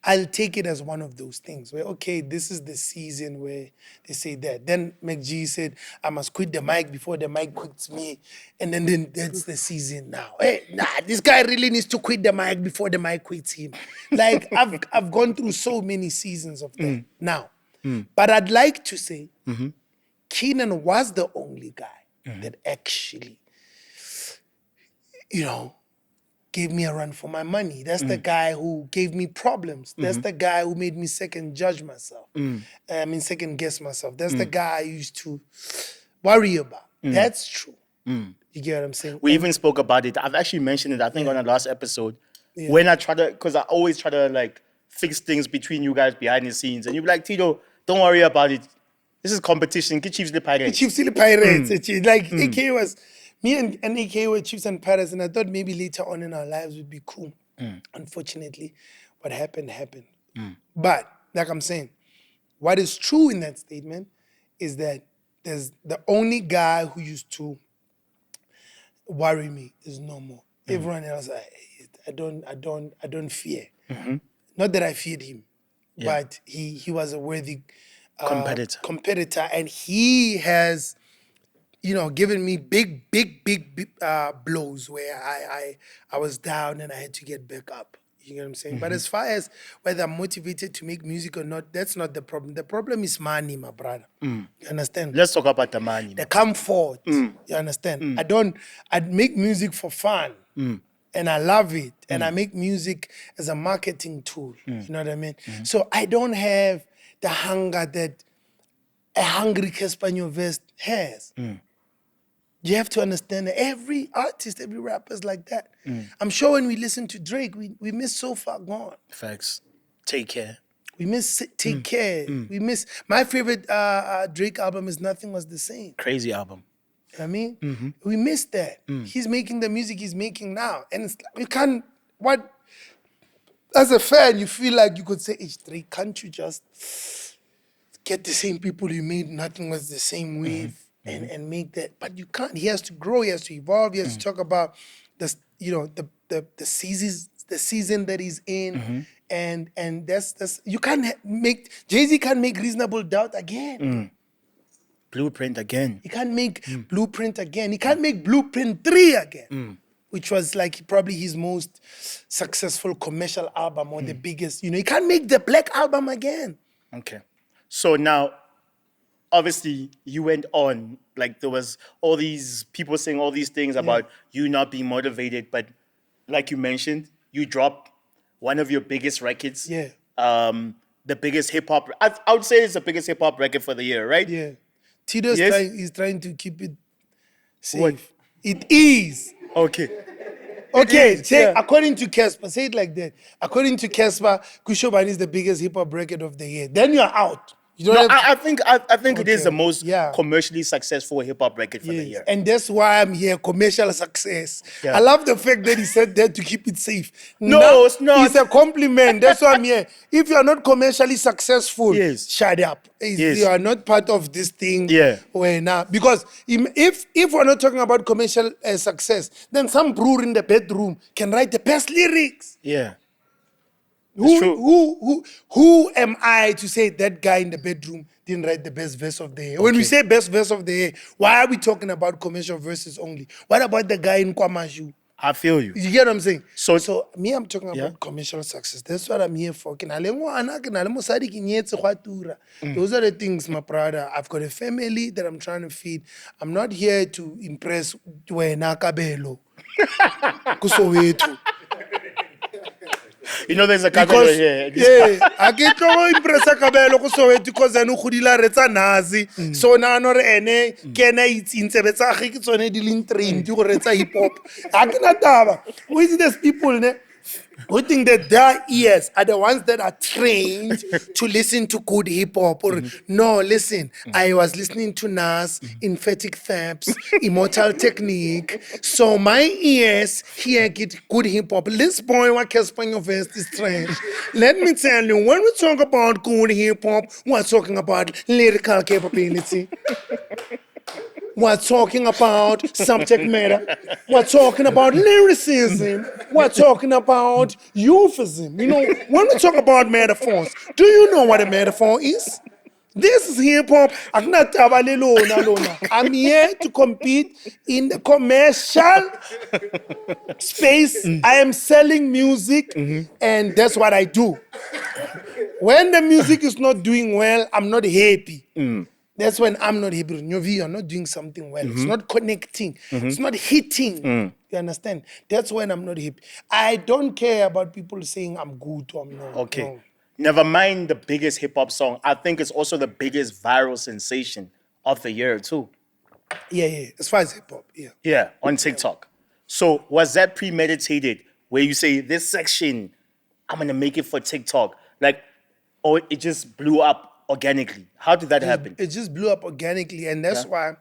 I'll take it as one of those things where, okay, this is the season where they say that. Then McG said, I must quit the mic before the mic quits me. And then that's the season now. Hey, this guy really needs to quit the mic before the mic quits him. Like, I've gone through so many seasons of that now. But I'd like to say, Keenan was the only guy that actually, gave me a run for my money. That's the guy who gave me problems. That's the guy who made me second guess myself. That's the guy I used to worry about. That's true. You get what I'm saying? We even spoke about it. I've actually mentioned it, I think, on the last episode. When I try to, because I always try to like fix things between you guys behind the scenes. And you're like, Tito, don't worry about it. This is competition. Get Chiefs the Pirates. Chiefs the Pirates. Like, AK was... Me and AK were Chiefs and Pirates, and I thought maybe later on in our lives would be cool. Unfortunately, what happened. But, like I'm saying, what is true in that statement is that there's the only guy who used to worry me is no more. Everyone else, I don't fear. Not that I feared him, but he was a worthy competitor, and he has... given me big blows where I was down and I had to get back up. You know what I'm saying? But as far as whether I'm motivated to make music or not, that's not the problem. The problem is money, my brother. You understand? Let's talk about the money. The comfort. You understand? I make music for fun. And I love it. And I make music as a marketing tool. You know what I mean? So I don't have the hunger that a hungry Cassper Nyovest has. You have to understand that every artist, every rapper is like that. I'm sure when we listen to Drake, we miss So Far Gone. Facts. Take Care. We miss Take Care. We miss... My favorite Drake album is Nothing Was the Same. Crazy album. You know what I mean? We miss that. He's making the music he's making now. And it's like, you can't... As a fan, you feel like you could say, hey, Drake, can't you just get the same people you made Nothing Was the Same with? And make that, but you can't. He has to grow. He has to evolve. He has to talk about the season that he's in, and that's you can't make Jay-Z can't make Reasonable Doubt again. Blueprint again. He can't make Blueprint again. He can't make Blueprint 3 again, which was like probably his most successful commercial album or the biggest. He can't make the Black Album again. Okay, so now. Obviously, you went on, like there was all these people saying all these things about you not being motivated, but like you mentioned, you dropped one of your biggest records. Yeah. The biggest hip hop, I would say it's the biggest hip hop record for the year, right? Yeah. Tito's trying to keep it safe. What? It is. Okay. Okay, according to Cassper, say it like that. According to Cassper, Kushobani is the biggest hip hop record of the year. Then you're out. I think it is the most commercially successful hip hop record for the year. And that's why I'm here, commercial success. Yeah. I love the fact that he said that to keep it safe. No, it's not. It's a compliment. That's why I'm here. If you are not commercially successful, shut up. You are not part of this thing. Yeah. Because if we're not talking about commercial success, then some brewer in the bedroom can write the best lyrics. Yeah. Who am I to say that guy in the bedroom didn't write the best verse of the year? When we say best verse of the year, why are we talking about commercial verses only? What about the guy in Kwamashu? I feel you. You get what I'm saying? So me, I'm talking about commercial success. That's what I'm here for. Those are the things, my brother. I've got a family that I'm trying to feed. I'm not here to impress Kabelo. There's a Kabelo here. I get to impress Kabelo because I know Khudila Retsa Nazi. So now no ene kena in sebetsa ge ke tsone di leng train di go retsa hip hop. A ke na taba. Who is these people who think that their ears are the ones that are trained to listen to good hip hop? Or no, listen, I was listening to Nas, Emphatic Thaps, Immortal Technique. So my ears hear good hip hop. This boy, what Cassper Nyovest is trash. Let me tell you, when we talk about good hip hop, we're talking about lyrical capability. We're talking about subject matter. We're talking about lyricism. We're talking about euphemism. You know, when we talk about metaphors, do you know what a metaphor is? This is hip hop. I'm here to compete in the commercial space. I am selling music, and that's what I do. When the music is not doing well, I'm not happy. That's when I'm not happy. Nyovi, you're not doing something well. It's not connecting. It's not hitting. You understand? That's when I'm not happy. I don't care about people saying I'm good or I'm not. Okay. No. Never mind the biggest hip hop song. I think it's also the biggest viral sensation of the year too. Yeah. As far as hip hop, yeah. Yeah, on TikTok. So was that premeditated where you say this section, I'm gonna make it for TikTok? Like, or it just blew up organically? How did that happen? It just blew up organically, and that's why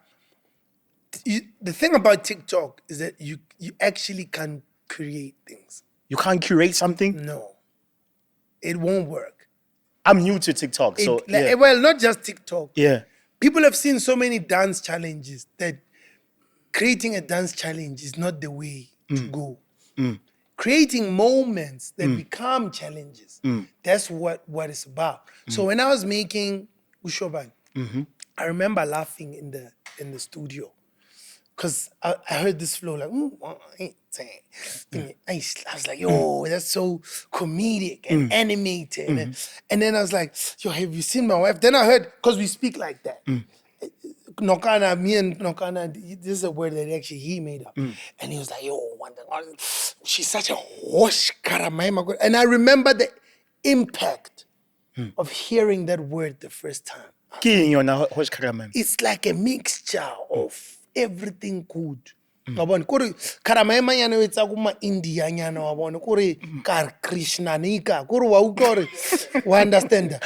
the thing about TikTok is that you actually can create things. You can't curate something? No, it won't work. I'm new to TikTok, so yeah. Well, not just TikTok. Yeah. People have seen so many dance challenges that creating a dance challenge is not the way to go. Creating moments that become challenges. That's what it's about. So when I was making Ushoban, I remember laughing in the studio because I heard this flow like, I was like, yo, that's so comedic and animated. And then I was like, yo, have you seen my wife? Then I heard, because we speak like that. Nokana, me and Nokana, this is a word that actually he made up. And he was like, yo, she's such a hosh karamaima. And I remember the impact of hearing that word the first time. It's like a mixture of everything good. Wabona kuri karamaima yana wetsa kuma India nyana wabona kuri kar Krishna nika kuri wa ukore wa understand that.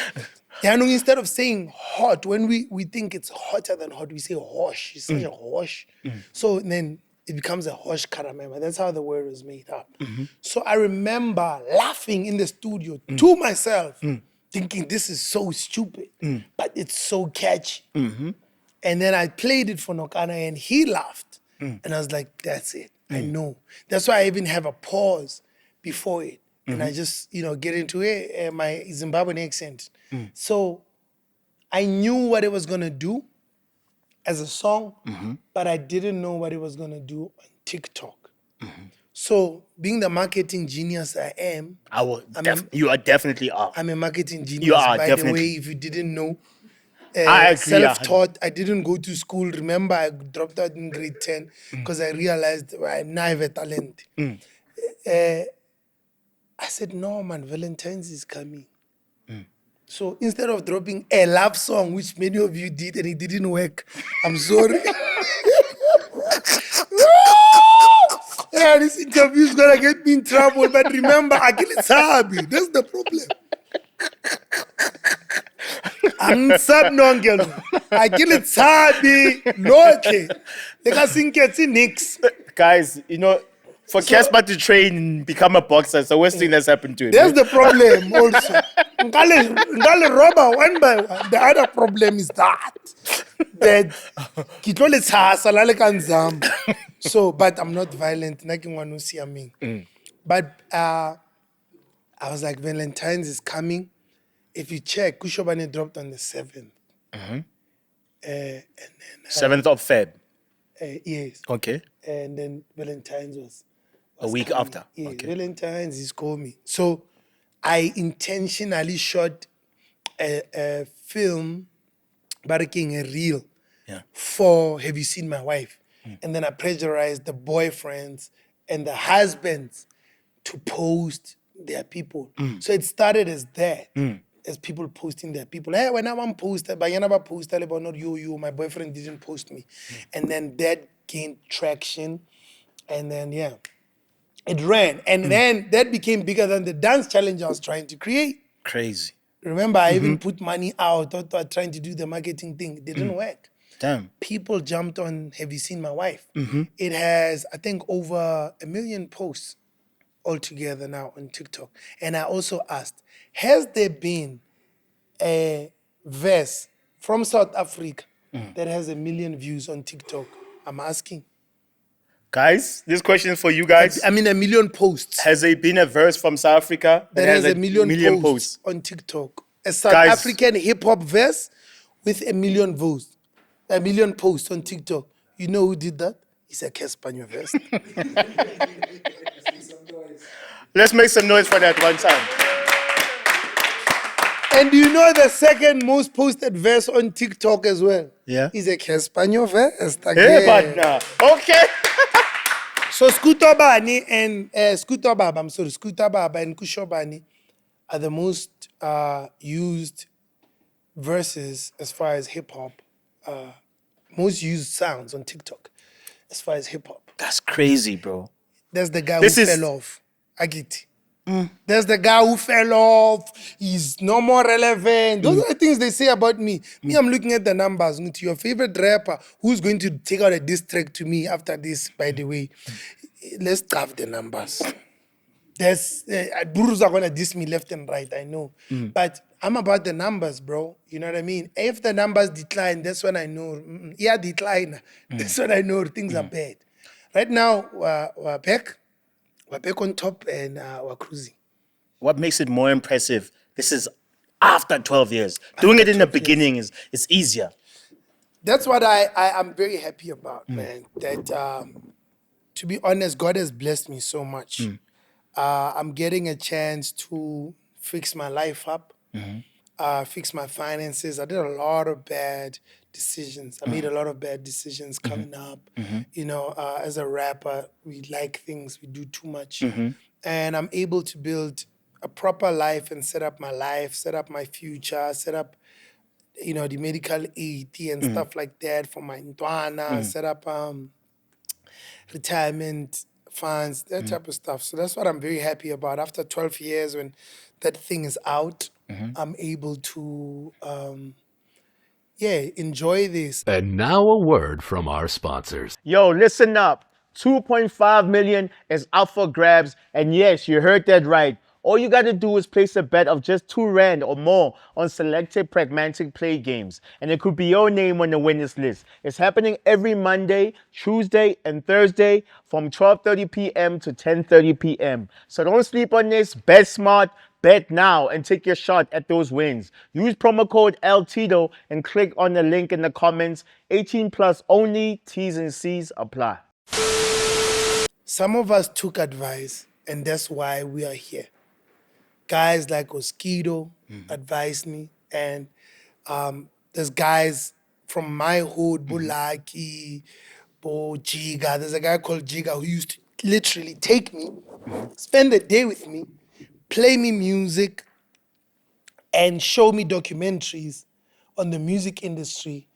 Instead of saying hot, when we think it's hotter than hot, we say hosh. It's such a hosh. So then it becomes a hosh karamaima. That's how the word was made up. So I remember laughing in the studio to myself, thinking this is so stupid, but it's so catchy. And then I played it for Nokana and he laughed. And I was like, that's it. I know. That's why I even have a pause before it. And I just, get into it, my Zimbabwean accent. So I knew what it was going to do as a song, but I didn't know what it was going to do on TikTok. So being the marketing genius I am. You are definitely are. I'm a marketing genius, You are, by definitely. the way, if you didn't know. I agree. Self-taught. I didn't go to school. Remember, I dropped out in grade 10 because I realized now I have a talent. I said, no, man, Valentine's is coming. So instead of dropping a love song, which many of you did and it didn't work, I'm sorry. Yeah, this interview is going to get me in trouble. But remember, Akili Sabi. That's the problem. I'm sad no girl. Akili Sabi. No, okay. They can sing nix. Guys, for Cassper to train and become a boxer, it's the worst thing that's happened to him. That's the problem also. Ngale Robber, one by one. The other problem is that kitlo le tshasa la le kanzam. So, but I'm not violent. Nothing want to see me. But I was like, Valentine's is coming. If you check, Kushobane dropped on the 7th. And then 7th of Feb. Yes. Okay. And then Valentine's was A week coming. after. Yeah, Okay. Valentine's is called me. So I intentionally shot a film, barking a reel for Have You Seen My Wife? And then I pressurized the boyfriends and the husbands to post their people. So it started as that. As people posting their people. Hey, when I want post, but you never post, but not you, my boyfriend didn't post me. And then that gained traction. And then, it ran. And then that became bigger than the dance challenge I was trying to create. Crazy. Remember, I even put money out, thought trying to do the marketing thing. It didn't work. Damn. People jumped on Have You Seen My Wife? It has, I think, over 1 million posts altogether now on TikTok. And I also asked, has there been a verse from South Africa that has 1 million views on TikTok? I'm asking. Guys, this question is for you guys. I mean, 1 million posts. Has there been a verse from South Africa that has 1 million posts on TikTok? A South Guys. African hip hop verse with 1 million views, 1 million posts on TikTok. You know who did that? It's a Cassper Nyovest. Let's make some noise for that one time. And do you know the second most posted verse on TikTok as well? Yeah. Is a Cassper Nyovest Hey, again. but now. Okay. So Scooter Bani and Scooter Baba and Kusho Bani are the most used verses as far as hip hop, most used sounds on TikTok as far as hip hop. That's crazy, bro. There's the guy This who is- fell off. Agiti. There's the guy who fell off. He's no more relevant. Those are the things they say about me. Me, I'm looking at the numbers. To your favorite rapper, who's going to take out a diss track to me after this, by the way. Let's have the numbers. There's Burus are gonna diss me left and right, I know. But I'm about the numbers, bro. You know what I mean? If the numbers decline, that's when I know. Yeah, decline. That's when I know things are bad. Right now, we're back. We're back on top and we're cruising. What makes it more impressive? This is after 12 years. Doing it in the beginning is easier. That's what I'm very happy about, man. That, to be honest, God has blessed me so much. I'm getting a chance to fix my life up, fix my finances. I did a lot of bad decisions. I made a lot of bad decisions coming up. You know, as a rapper, we like things, we do too much. And I'm able to build a proper life and set up my life, set up my future, set up, you know, the medical aid and stuff like that for my ntwana, set up retirement funds, that type of stuff. So that's what I'm very happy about. After 12 years, when that thing is out, I'm able to, enjoy this. And now a word from our sponsors. Yo, listen up. 2.5 million is up for grabs. And yes, you heard that right. All you got to do is place a bet of just 2 rand or more on selected pragmatic play games. And it could be your name on the winners list. It's happening every Monday, Tuesday, and Thursday from 12:30 p.m. to 10:30 p.m. So don't sleep on this. Bet smart, bet now, and take your shot at those wins. Use promo code L-Tido and click on the link in the comments. 18 plus only. T's and C's apply. Some of us took advice, and that's why we are here. Guys like L-Tido advised me, and there's guys from my hood, Bulaki, Bo Jiga. There's a guy called Jiga who used to literally take me, spend the day with me, play me music, and show me documentaries on the music industry.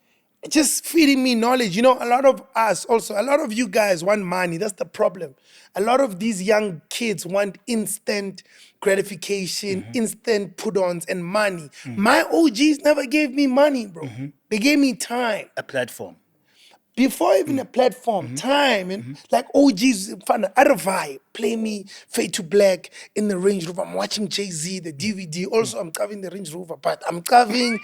Just feeding me knowledge. You know, a lot of us also, a lot of you guys want money. That's the problem. A lot of these young kids want instant gratification, instant put-ons and money. My OGs never gave me money, bro. They gave me time. A platform. Before even a platform, time. And like OGs, Arvai, play me Fade to Black in the Range Rover. I'm watching Jay-Z, the DVD. Also, I'm covering the Range Rover, but I'm covering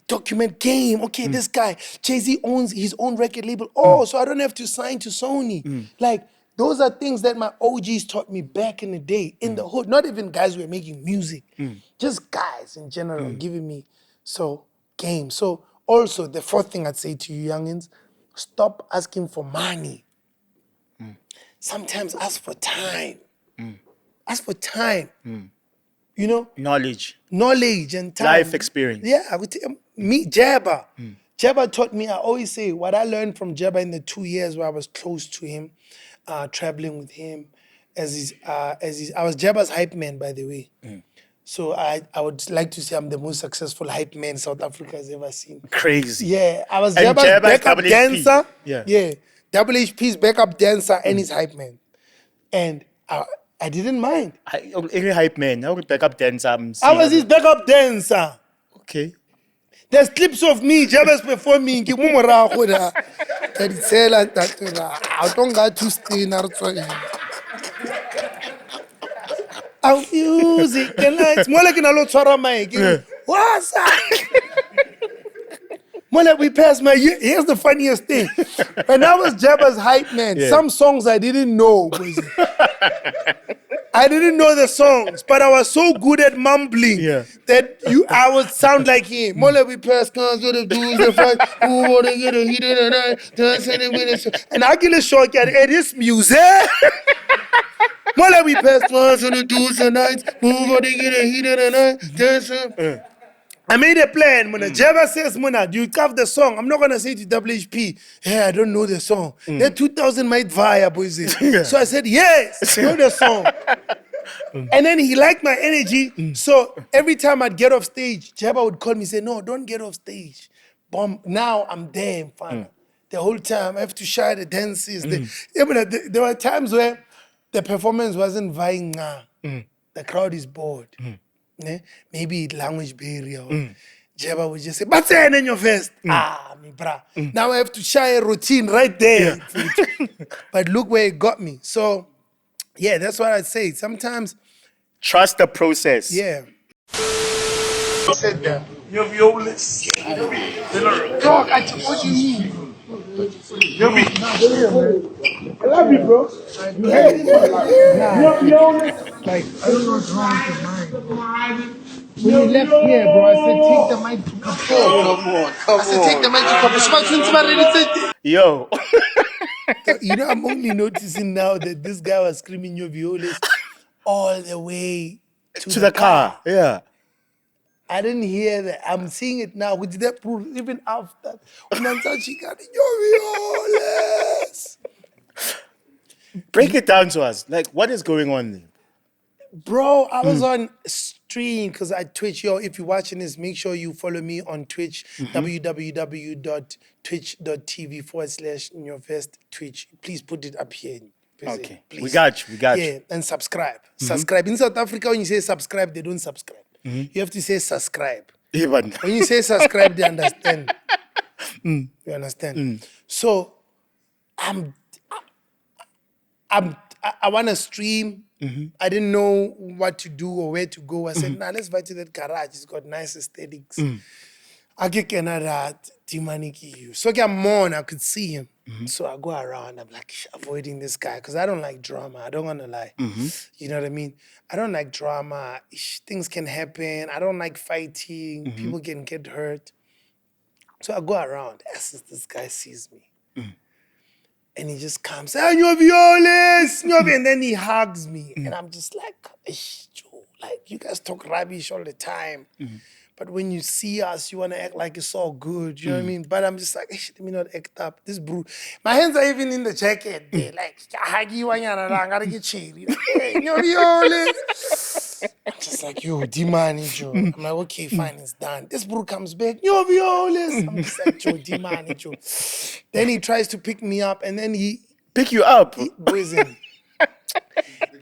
document game. Okay, this guy, Jay-Z owns his own record label. Oh, so I don't have to sign to Sony. Like, those are things that my OGs taught me back in the day, in the hood. Not even guys who were making music. Just guys in general giving me game. So also, the fourth thing I'd say to you youngins, stop asking for money. Sometimes ask for time. Ask for time. You know? Knowledge. Knowledge and time. Life experience. Yeah, me, Jabba. Jabba taught me, I always say, what I learned from Jabba in the 2 years where I was close to him, traveling with him, I was Jabba's hype man, by the way. So I would like to say I'm the most successful hype man South Africa has ever seen. Crazy. Yeah, I was And Jabba's Jabba is backup WHP. dancer. Yeah. Double HP's backup dancer and his hype man. And I didn't mind. Any hype man. I would back up dancer. I was his backup dancer. Okay. There's clips of me, Jabba's performing. I don't got to stay. Our music and lights. More like in a lot of mic. What's up? More like we passed my year. Here's the funniest thing. When I was Jabba's hype man, some songs I didn't know. I didn't know the songs, but I was so good at mumbling that I would sound like him. More like we pass cons with the dudes and fight. Who wanna get a heat in the night? Dancing with it. And I get a short at this music. More like we pass cons with the dudes and nights. Who wanna get a heat in the night? Dancing. I made a plan. When Jabba says, Muna, do you cover the song? I'm not going to say to WHP, hey, I don't know the song. That 2000 might via, boys. So I said, yes, I know the song. And then he liked my energy. So every time I'd get off stage, Jabba would call me and say, no, don't get off stage. Bomb. Now I'm there in fun. The whole time I have to share the dances. There were times where the performance wasn't vying. The crowd is bored. Maybe language barrier. Jabba would just say, "What's in your vest?" Me bra. Now I have to share a routine right there. But look where it got me. So, yeah, that's what I'd say. Sometimes, Trust the process. yeah. I said that. You're violist. Dog, what you mean? I love you, bro. Hey, like, I don't know what's wrong with your mind, bro. When you left here, bro, I said take the mic to Cassper. Come on. I said take the mic to Cassper. Yo. You know, I'm only noticing now that this guy was screaming your violas all the way to the car. Yeah. I didn't hear that. I'm seeing it now. With that proof, even after when I'm saying she got your violas. Break it down to us. Like, what is going on there? Bro, I was on stream because I Twitch. Yo, if you're watching this, make sure you follow me on Twitch, www.twitch.tv/Nyovest Twitch. Please put it up here. Okay. Please. We got you. Yeah, and subscribe. Subscribe. In South Africa, when you say subscribe, they don't subscribe. You have to say subscribe. Even. When you say subscribe, they understand. You understand? So, I want to stream. I didn't know what to do or where to go. I said, nah, let's fight to that garage. It's got nice aesthetics. I get Canada, Timaniki. So I'm on, I could see him. So I go around, I'm like avoiding this guy because I don't like drama. I don't want to lie. You know what I mean? I don't like drama. Things can happen. I don't like fighting. People can get hurt. So I go around as this guy sees me. And he just comes, hey, you're violence, and then he hugs me. And I'm just like, Joe, like, you guys talk rubbish all the time. But when you see us, you want to act like it's all good. You know what I mean? But I'm just like, let me not act up. This bro, my hands are even in the jacket. They're like, I gotta get chilly. Hey, you're violence. I'm just like, yo, Dimani, Joe. I'm like, okay, fine, it's done. This bro comes back, you're violence. I'm just like, Joe, Dimani, Joe. Then he tries to pick me up, and then he Pick you up. Boyzin.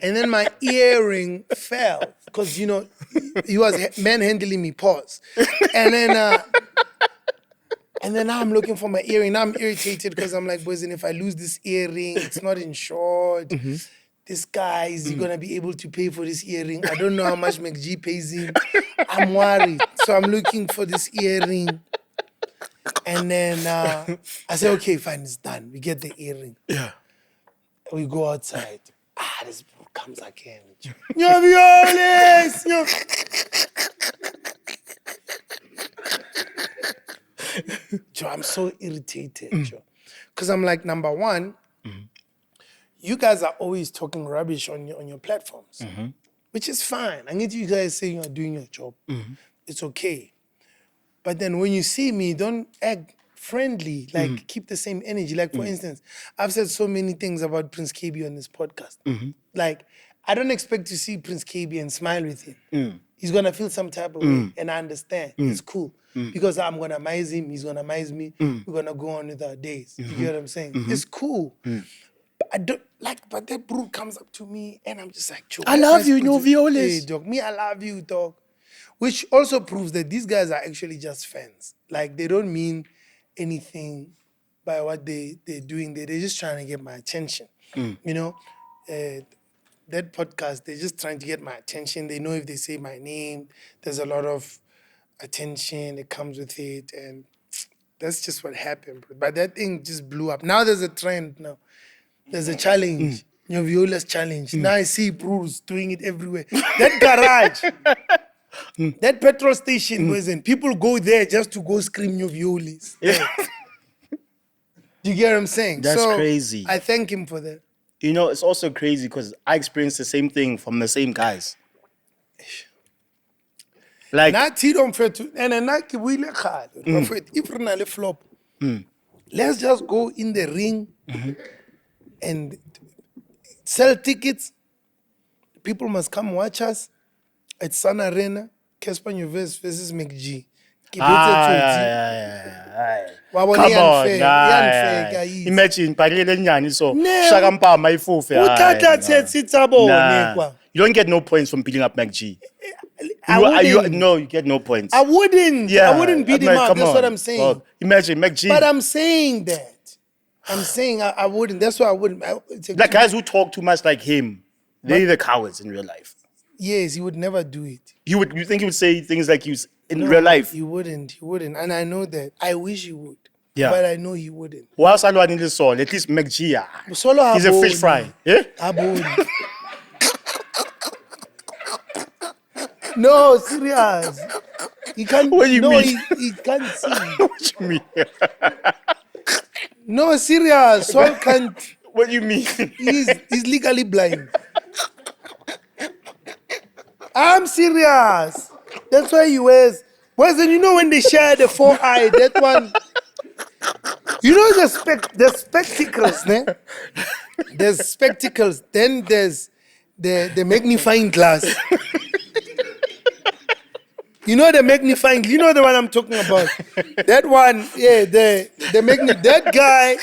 And then my earring fell because, you know, he was manhandling me, pause. And then now I'm looking for my earring. Now I'm irritated because I'm like, Boyzin, if I lose this earring, it's not insured. This guy, is he going to be able to pay for this earring? I don't know how much McG pays him. I'm worried. So I'm looking for this earring. And then I say, okay, fine, it's done. We get the earring. Yeah. We go outside. This bro comes again. You're violence! Joe, I'm so irritated, Joe. Because I'm like, number one, you guys are always talking rubbish on your platforms, which is fine. I need you guys saying you're doing your job. It's okay. But then when you see me, don't act friendly. Like, keep the same energy. Like, for instance, I've said so many things about Prince KB on this podcast. Like, I don't expect to see Prince KB and smile with him. He's going to feel some type of way, and I understand. It's cool. Because I'm going to amaze him, he's going to amaze me. We're going to go on with our days. You get what I'm saying? It's cool. But I don't, like, but that bro comes up to me, and I'm just like, I love you, no violas. Hey, dog, me, I love you, dog. Which also proves that these guys are actually just fans. Like, they don't mean anything by what they're doing. They're just trying to get my attention. You know, that podcast, they're just trying to get my attention. They know if they say my name, there's a lot of attention that comes with it. And That's just what happened, bro. But that thing just blew up. Now there's a trend now. There's a challenge. Nyovest challenge. Now I see Bruce doing it everywhere. That garage, that petrol station, wasn't. People go there just to go scream Nyovest. Yeah. You get what I'm saying? That's so crazy. I thank him for that. You know, it's also crazy because I experienced the same thing from the same guys. Like, Not L-Tido mfethu, and not Kiwile Khale. If we're not a flop, let's just go in the ring and sell tickets. People must come watch us at Sun Arena. Cassper Nyovest versus McG. Come on, imagine, so Shaka Mpama ifufe. You don't get no points from beating up McG. No, you get no points. I wouldn't beat him up. That's what I'm saying. Oh, imagine McG. But I'm saying that. I'm saying I wouldn't. That's why I wouldn't. Like guys who talk too much like him, they're the cowards in real life. Yes, he would never do it. You think he would say things like you in real life? He wouldn't. And I know that. I wish he would. Yeah. But I know he wouldn't. Whilst I in the soul, at least McG, he's a fish fry. Yeah? No, serious. He can't. What do you mean? He can't see. What you mean? No, serious. Saul can't. What do you mean? He's legally blind. I'm serious. That's why he wears. Wasn't you know when they share the 4-eye, that one? You know the spectacles, ne? There's spectacles. Then there's the magnifying glass. You know the magnifying. You know the one I'm talking about. That one, yeah. That guy,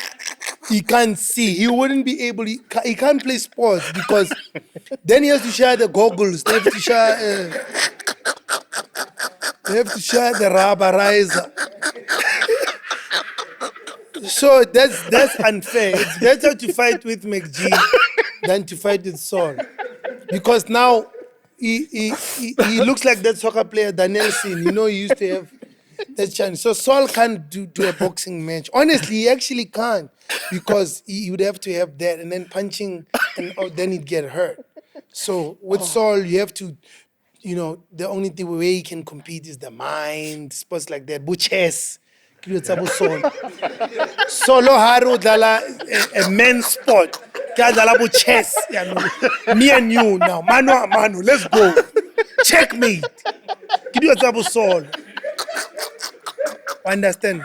he can't see. He wouldn't be able. He can't play sports because then he has to share the goggles. They have to share. They have to share the rubberizer. So that's unfair. It's better to fight with McG than to fight with Saul, because now he looks like that soccer player Danielson. You know, he used to have that chance. So Saul can't do a boxing match. Honestly, he actually can't, because he would have to have that and then punching, and then he'd get hurt. So with Saul, you have to. You know, the only thing way he can compete is the mind, sports like that. Chess. Solo haro dala a men's sport. Dala chess. Me and you now, mano a mano. Let's go. Checkmate. Give you a soul. Understand?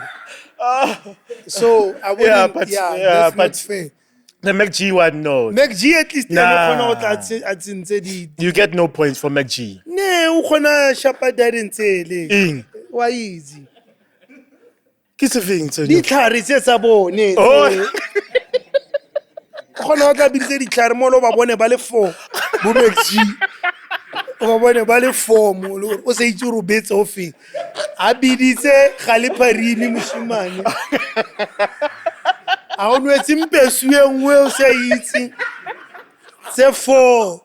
So I wouldn't. That's not fair. The McG one, no. McG at least. You get no points for McG. No, ukona shapa didn't say. Why easy? Kiss a thing to Di tlhare se sa bone. Oh. Ukona tla biditse di tlhare mo lo ba bone ba le 4. Bo McG. Ba bone ba le 4 mo lo. O se itse ro betsa ofe. A biditse Khaliparini moshimane. I don't know if it's will say eating. Say 4.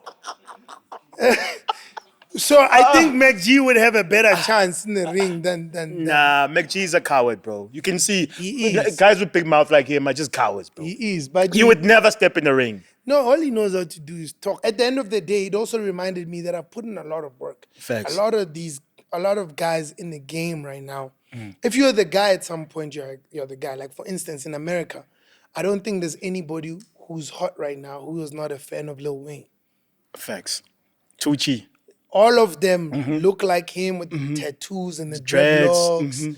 So I think McG would have a better chance in the ring than. Nah, McG is a coward, bro. You can see He is. guys with big mouth like him are just cowards, bro. He is, but He would never step in the ring. No, all he knows how to do is talk. At the end of the day, it also reminded me that I put in a lot of work. Facts. A lot of guys in the game right now. If you're the guy at some point, you're the guy. Like for instance, in America, I don't think there's anybody who's hot right now who is not a fan of Lil Wayne. Facts. Tucci. All of them look like him with the tattoos and the dreadlocks,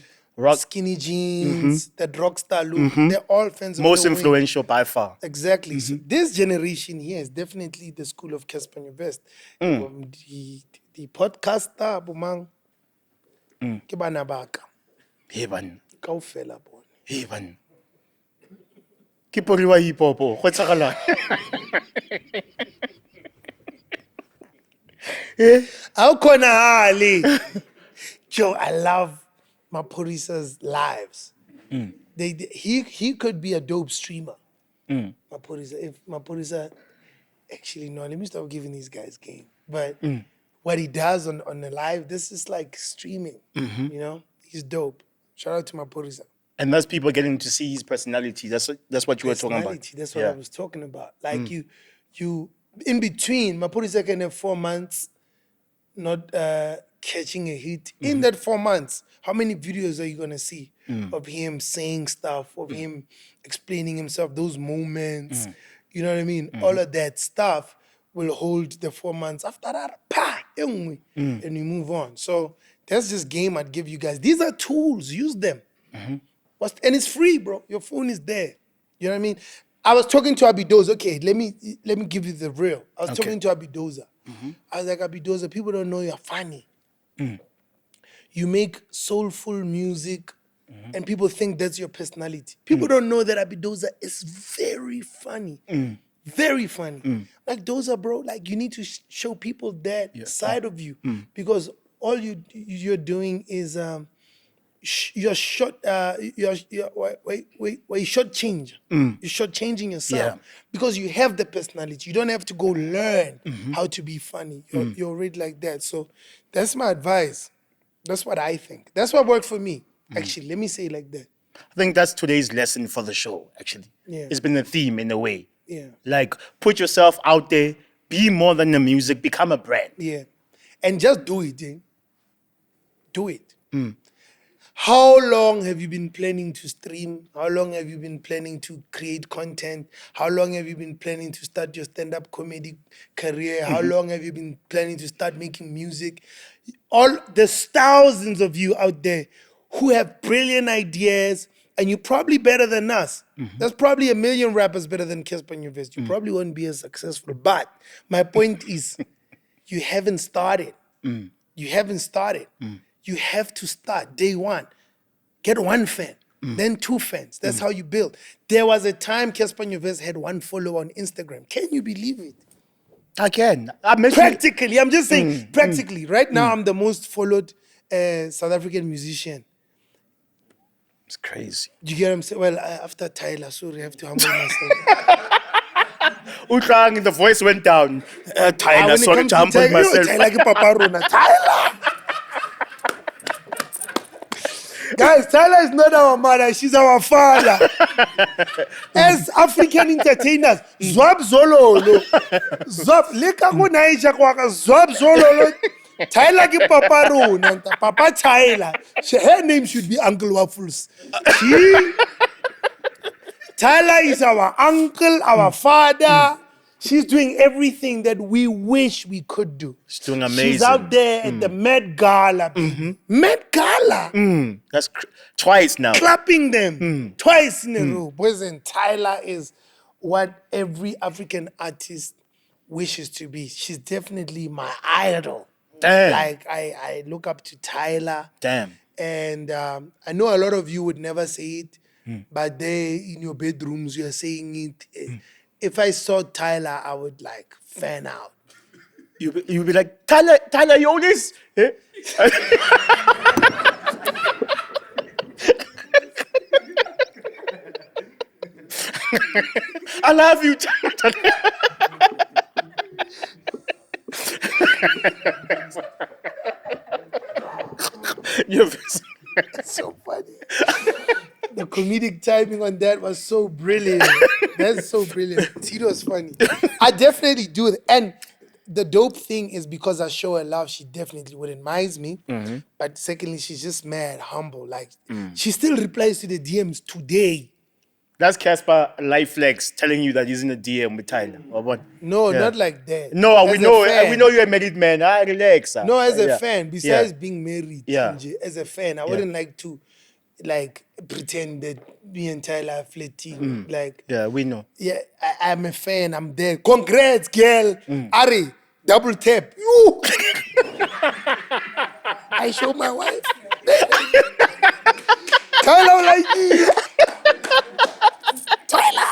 skinny jeans, the rockstar look. They're all fans of Most Lil Wayne. influential by far. Exactly. So this generation here is definitely the school of Cassper Nyovest. The podcaster, Bumang, ke bana baka. Heaven. Kaofela bone. Heaven. Ke poriwa hipopo. Go tsagala. How hali? Joe, I love Maporisa's lives. He could be a dope streamer. Maporisa, if Maporisa actually no, let me stop giving these guys game. But what he does on the live, this is like streaming. You know, he's dope. Shout out to Maporisa. And thus people getting to see his personality. That's what you were talking about. Personality, that's what I was talking about. Like you in between, Mapurisa can have 4 months not catching a hit. In that 4 months, how many videos are you gonna see of him saying stuff, of him explaining himself, those moments, you know what I mean? All of that stuff will hold the 4 months. After that, and we move on. So that's just game I'd give you guys. These are tools, use them. And it's free, bro. Your phone is there. You know what I mean? I was talking to Abidoza. Okay, let me give you the real. I was talking to Abidoza. I was like, Abidoza, people don't know you're funny. You make soulful music, and people think that's your personality. People don't know that Abidoza is very funny. Very funny. Like, Doza, bro, like, you need to show people that side of you. Because all you're doing is... you're short change. You're shortchanging yourself because you have the personality. You don't have to go learn how to be funny. You're already like that. So that's my advice. That's what I think. That's what worked for me. Actually, let me say it like that. I think that's today's lesson for the show, actually. Yeah. It's been a theme in a way. Yeah. Like, put yourself out there, be more than the music, become a brand. Yeah. And just do it, eh? Do it. How long have you been planning to stream? How long have you been planning to create content? How long have you been planning to start your stand-up comedy career? How long have you been planning to start making music? There's thousands of you out there who have brilliant ideas, and you're probably better than us. There's probably 1 million rappers better than Cassper Nyovest. You probably won't be as successful. But my point is, you haven't started. You haven't started. You have to start day one. Get 1 fan, then 2 fans. That's how you build. There was a time Cassper Nyovest had 1 follower on Instagram. Can you believe it? I can. Practically, I'm just saying, practically. Right now, I'm the most followed South African musician. It's crazy. Do you get what I'm saying? Well, after Tyler, sorry, I have to humble myself. Utlang, the voice went down. Tyler, sorry to humble myself. Tyler, ke Papa Rona. Tyler! Guys, Tyler is not our mother, she's our father. As African entertainers, Zwab Zololo. Zwab, leka ko naija kwaka, Zwab Zololo. Tyler ki Papa Rona, Papa Tyler. Her name should be Uncle Waffles. Tyler is our uncle, our father. She's doing everything that we wish we could do. She's doing amazing. She's out there at the Met Gala. Met Gala. That's twice now. Clapping them twice in a row. Boys, and Tyler is what every African artist wishes to be. She's definitely my idol. Damn. Like, I look up to Tyler. Damn. And I know a lot of you would never say it, but there in your bedrooms, you're saying it. If I saw Tyler, I would like fan out. You'd be like, Tyler, you own this? Eh? I love you, Tyler. You're So funny. The comedic timing on that was so brilliant. That's so brilliant. Tito was funny. I definitely do it. And the dope thing is because I show her love, she definitely wouldn't mind me. But secondly, she's just mad, humble. Like, she still replies to the DMs today. That's Cassper live flex telling you that he's in a DM with Tyler. Or what? No, not like that. No, As we a know fan. you're a married man. Relax. No, as a fan, besides being married, Yeah. as a fan, I wouldn't like to pretend that me and Tyler are flirting. Yeah, we know. Yeah, I'm a fan. I'm there. Congrats, girl. Ari, double tap. You. I show my wife. Tyler like me. Tyler.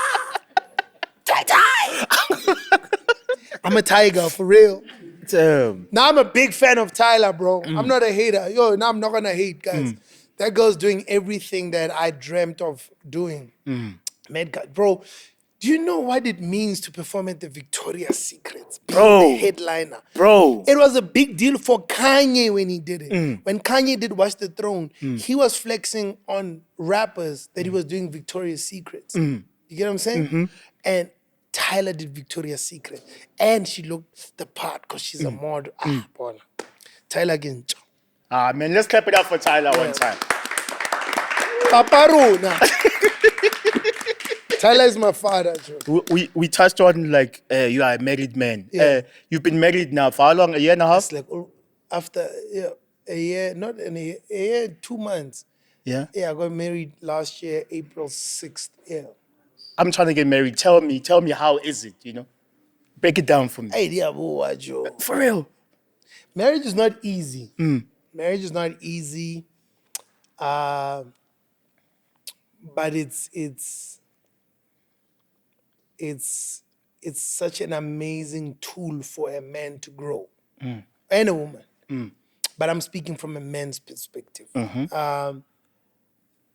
I'm a tiger for real. Damn. Now I'm a big fan of Tyler, bro. I'm not a hater. Yo, now I'm not gonna hate, guys. That girl's doing everything that I dreamt of doing. Bro, Do you know what it means to perform at the Victoria's Secret? Bro. The headliner. Bro. It was a big deal for Kanye when he did it. When Kanye did Watch the Throne, he was flexing on rappers that he was doing Victoria's Secrets. You get what I'm saying? And Tyler did Victoria's Secret. And she looked the part because she's a model. Boy. Tyler again. Man, let's clap it up for Tyler one time. Paparona. Tyler is my father, Joe. We touched on like you are a married man. Yeah. You've been married now for how long? A year and a half? It's like after a year, not a year, 2 months. Yeah. Yeah, I got married last year, April 6th. Yeah. I'm trying to get married. Tell me how is it, you know? Break it down for me. Hey, dear boy, Joe. For real. Marriage is not easy. Marriage is not easy. But it's such an amazing tool for a man to grow and a woman. But I'm speaking from a man's perspective.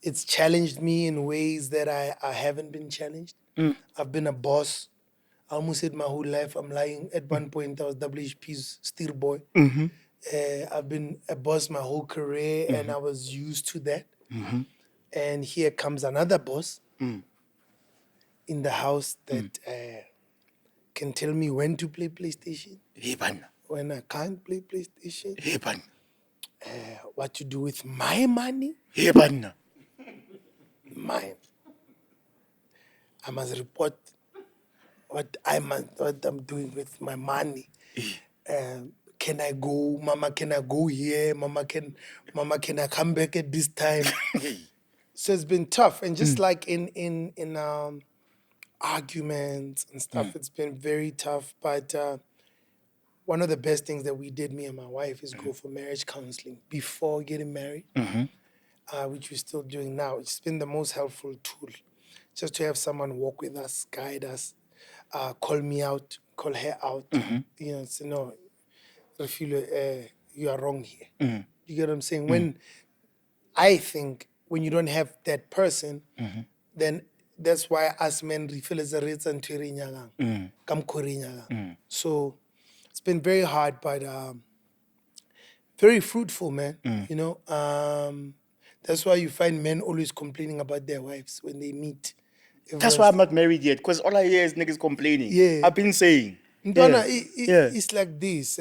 It's challenged me in ways that I haven't been challenged. I've been a boss. I almost said my whole life. I'm lying. At one point, I was WHP's steer boy. I've been a boss my whole career, and I was used to that. And here comes another boss in the house that can tell me when to play PlayStation, when I can't play PlayStation, what to do with my money, mine. I must report what I'm doing with my money. Can I go, Mama? Can I go here, Mama? Can I come back at this time? So it's been tough, and just like in arguments and stuff, it's been very tough. But one of the best things that we did, me and my wife, is go for marriage counseling before getting married, which we're still doing now. It's been the most helpful tool, just to have someone walk with us, guide us, call me out, call her out, you know, say, no, Refilo, you are wrong here. You get what I'm saying? When I think when you don't have that person, then that's why us men feel as a reason and So it's been very hard, but very fruitful, man. You know, that's why you find men always complaining about their wives when they meet. That's why I'm not married yet, because all I hear is niggas complaining. Yeah. I've been saying. Ndona, it's like this.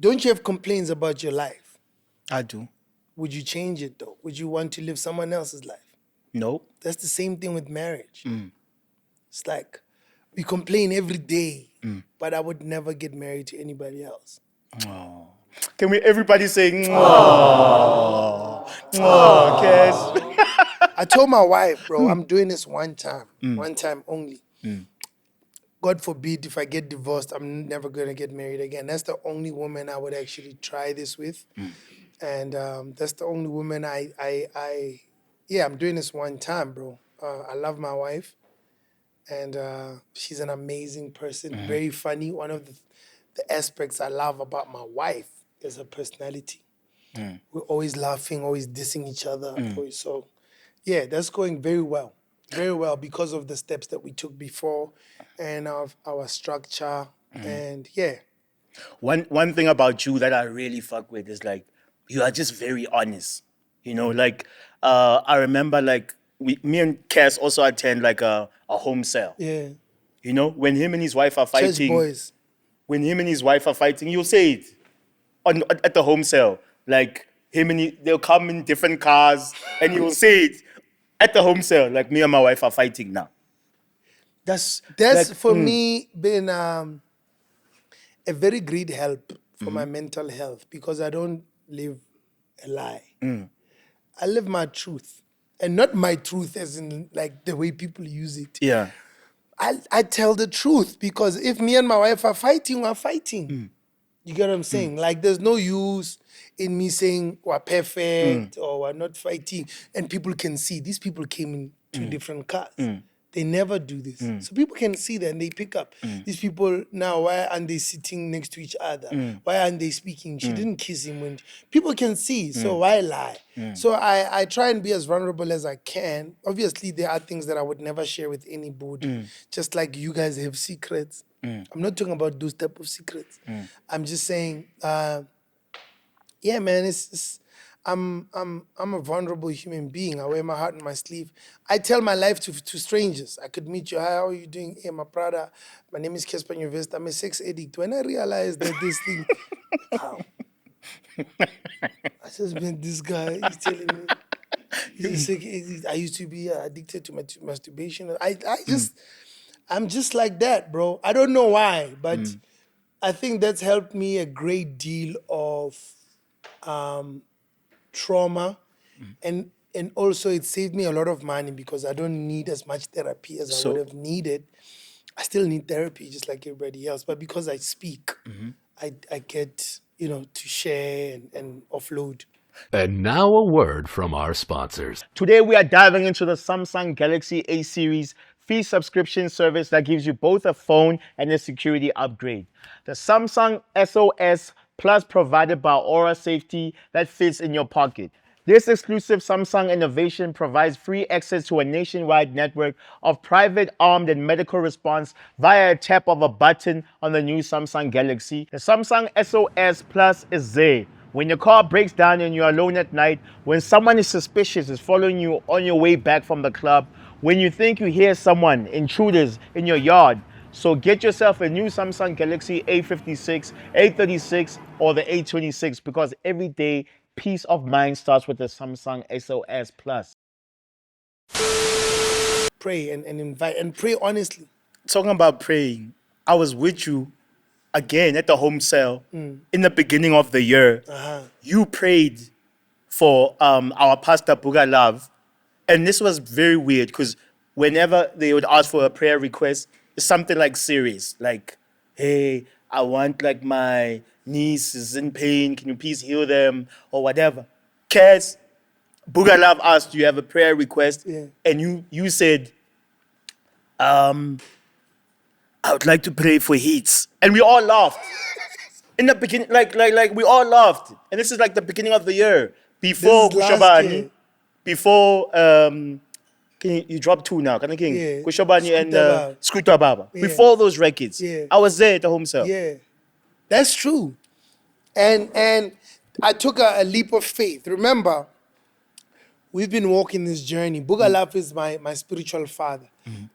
Don't you have complaints about your life? I do. Would you change it though? Would you want to live someone else's life? No. That's the same thing with marriage. It's like we complain every day, but I would never get married to anybody else. Oh. Can we everybody say, oh, Cass? I told my wife, bro, I'm doing this one time only. God forbid if I get divorced, I'm never going to get married again. That's the only woman I would actually try this with. And that's the only woman I'm doing this one time, bro. I love my wife. And she's an amazing person, very funny. One of the aspects I love about my wife is her personality. We're always laughing, always dissing each other. So, yeah, that's going very well because of the steps that we took before and our structure. And, yeah. One thing about you that I really fuck with is like, you are just very honest. You know, like, I remember like, me and Cass also attend like a home cell. Yeah. You know, when him and his wife are fighting. Church boys. When him and his wife are fighting, you'll say it at the home cell. Like they'll come in different cars and you will say it at the home cell. Like me and my wife are fighting now. That's like, for me been a very great help for my mental health because I don't live a lie. I live my truth. And not my truth as in like the way people use it. Yeah. I tell the truth because if me and my wife are fighting, we're fighting. You get what I'm saying? Like there's no use in me saying we're perfect or we're not fighting. And people can see these people came in two different cars. They never do this. So people can see that and they pick up. These people now, why aren't they sitting next to each other? Why aren't they speaking? She didn't kiss him when people can see. So why lie? So I try and be as vulnerable as I can. Obviously, there are things that I would never share with anybody. Just like you guys have secrets. I'm not talking about those type of secrets. I'm just saying, yeah, man, I'm a vulnerable human being. I wear my heart on my sleeve. I tell my life to strangers. I could meet you. Hi, how are you doing? Hey, my brother. My name is Cassper Nyovest. I'm a sex addict. When I realized that this thing, wow. I just met this guy. He's telling me he's a sex addict. I used to be addicted to masturbation. I'm just like that, bro. I don't know why, but I think that's helped me a great deal of trauma, and also it saved me a lot of money because I don't need as much therapy as I would have needed. I still need therapy just like everybody else, but because I speak, I get to share and offload. And now a word from our sponsors. Today we are diving into the Samsung Galaxy A series free subscription service that gives you both a phone and a security upgrade. The Samsung SOS Plus provided by Aura Safety that fits in your pocket. This exclusive Samsung innovation provides free access to a nationwide network of private, armed, and medical response via a tap of a button on the new Samsung Galaxy. The Samsung SOS Plus is there. When your car breaks down and you're alone at night, when someone is suspicious is following you on your way back from the club, when you think you hear someone, intruders, in your yard. So get yourself a new Samsung Galaxy A56, A36, or the A26 because every day, peace of mind starts with the Samsung SOS Plus. Pray and invite and pray honestly. Talking about praying, I was with you again at the home cell in the beginning of the year. You prayed for our pastor Buga Love, and this was very weird because whenever they would ask for a prayer request, it's something like serious, like, hey, I want like my niece is in pain, can you please heal them or whatever. Cass, Buga Love asked, do you have a prayer request? Yeah. And you said, I would like to pray for heats. And we all laughed. In the beginning, like we all laughed. And this is like the beginning of the year. Before This is last Kushobani, year. before you dropped two now, kind of king. Yeah. Kushobani and Scooter Baba. Scooter Baba. Yeah. Before those records. Yeah. I was there at the home cell. Yeah, that's true. And I took a leap of faith. Remember, we've been walking this journey. Buga Love is my spiritual father.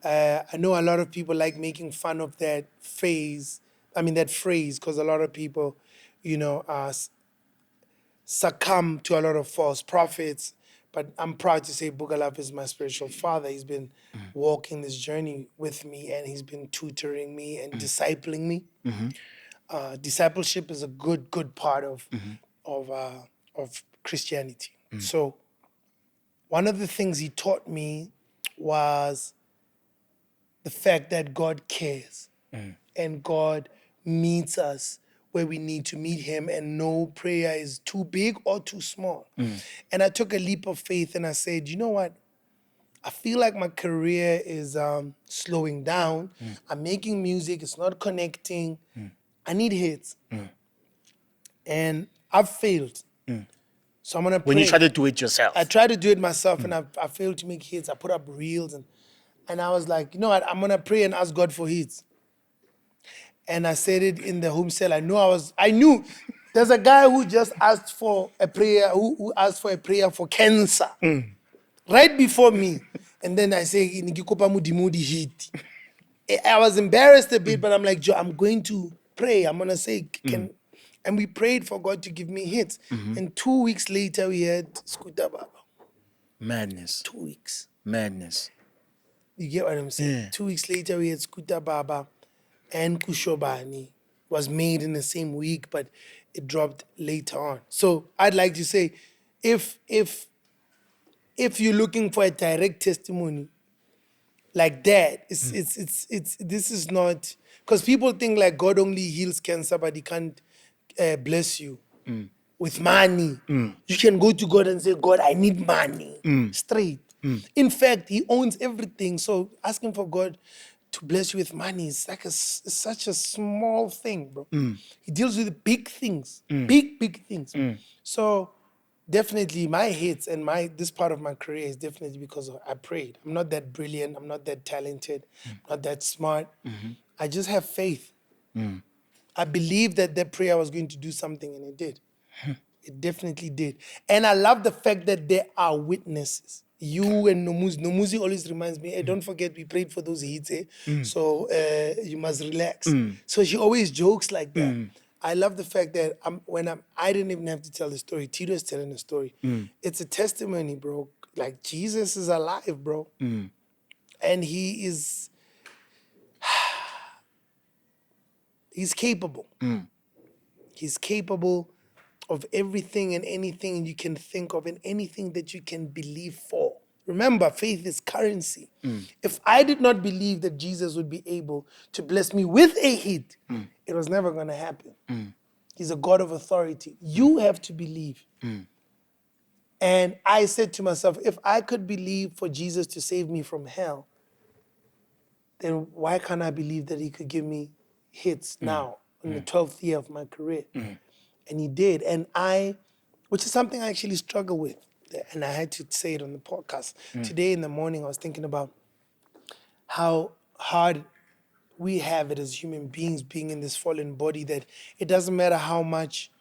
I know a lot of people like making fun of that phrase, because a lot of people, succumb to a lot of false prophets. But I'm proud to say Buga Love is my spiritual father. He's been walking this journey with me, and he's been tutoring me and discipling me. Discipleship is a good part of Christianity. So one of the things he taught me was the fact that God cares and God meets us where we need to meet him, and no prayer is too big or too small. And I took a leap of faith and I said, you know what? I feel like my career is slowing down. I'm making music, it's not connecting. I need hits. And I've failed. So I'm gonna pray. When you try to do it yourself. I tried to do it myself and I failed to make hits. I put up reels and I was like, you know what, I'm gonna pray and ask God for hits. And I said it in the home cell. I knew there's a guy who just asked for a prayer, who asked for a prayer for cancer. Right before me. And then I say, "Nikikopa mudi hit." I was embarrassed a bit, but I'm like, Joe, I'm going to pray. I'm gonna say, and we prayed for God to give me hits. And 2 weeks later, we had Scooter Baba. Madness. 2 weeks. Madness. You get what I'm saying? Yeah. 2 weeks later, we had Scooter Baba and Kushobani. Was made in the same week, but it dropped later on. So I'd like to say, if you're looking for a direct testimony like that, it's this is not, because people think like God only heals cancer, but he can't bless you with money. You can go to God and say, God, I need money. Straight. In fact, he owns everything. So asking for God to bless you with money is like it's such a small thing, bro. He deals with big things, big things. So definitely my hits and this part of my career is definitely because I prayed. I'm not that brilliant. I'm not that talented. Not that smart. I just have faith. I believed that prayer was going to do something, and it did. It definitely did. And I love the fact that there are witnesses. You and Nomuzi. Nomuzi always reminds me, hey, don't forget we prayed for those hits, eh? So you must relax. So she always jokes like that. I love the fact that I didn't even have to tell the story. Tito is telling the story. It's a testimony, bro. Like Jesus is alive, bro. And he's capable. He's capable of everything and anything you can think of and anything that you can believe for. Remember, faith is currency. If I did not believe that Jesus would be able to bless me with a hit, it was never going to happen. He's a God of authority. You have to believe. And I said to myself, if I could believe for Jesus to save me from hell, then why can't I believe that he could give me hits now in the 12th year of my career? And he did. And which is something I actually struggle with. And I had to say it on the podcast. Today in the morning, I was thinking about how hard we have it as human beings being in this fallen body, that it doesn't matter how much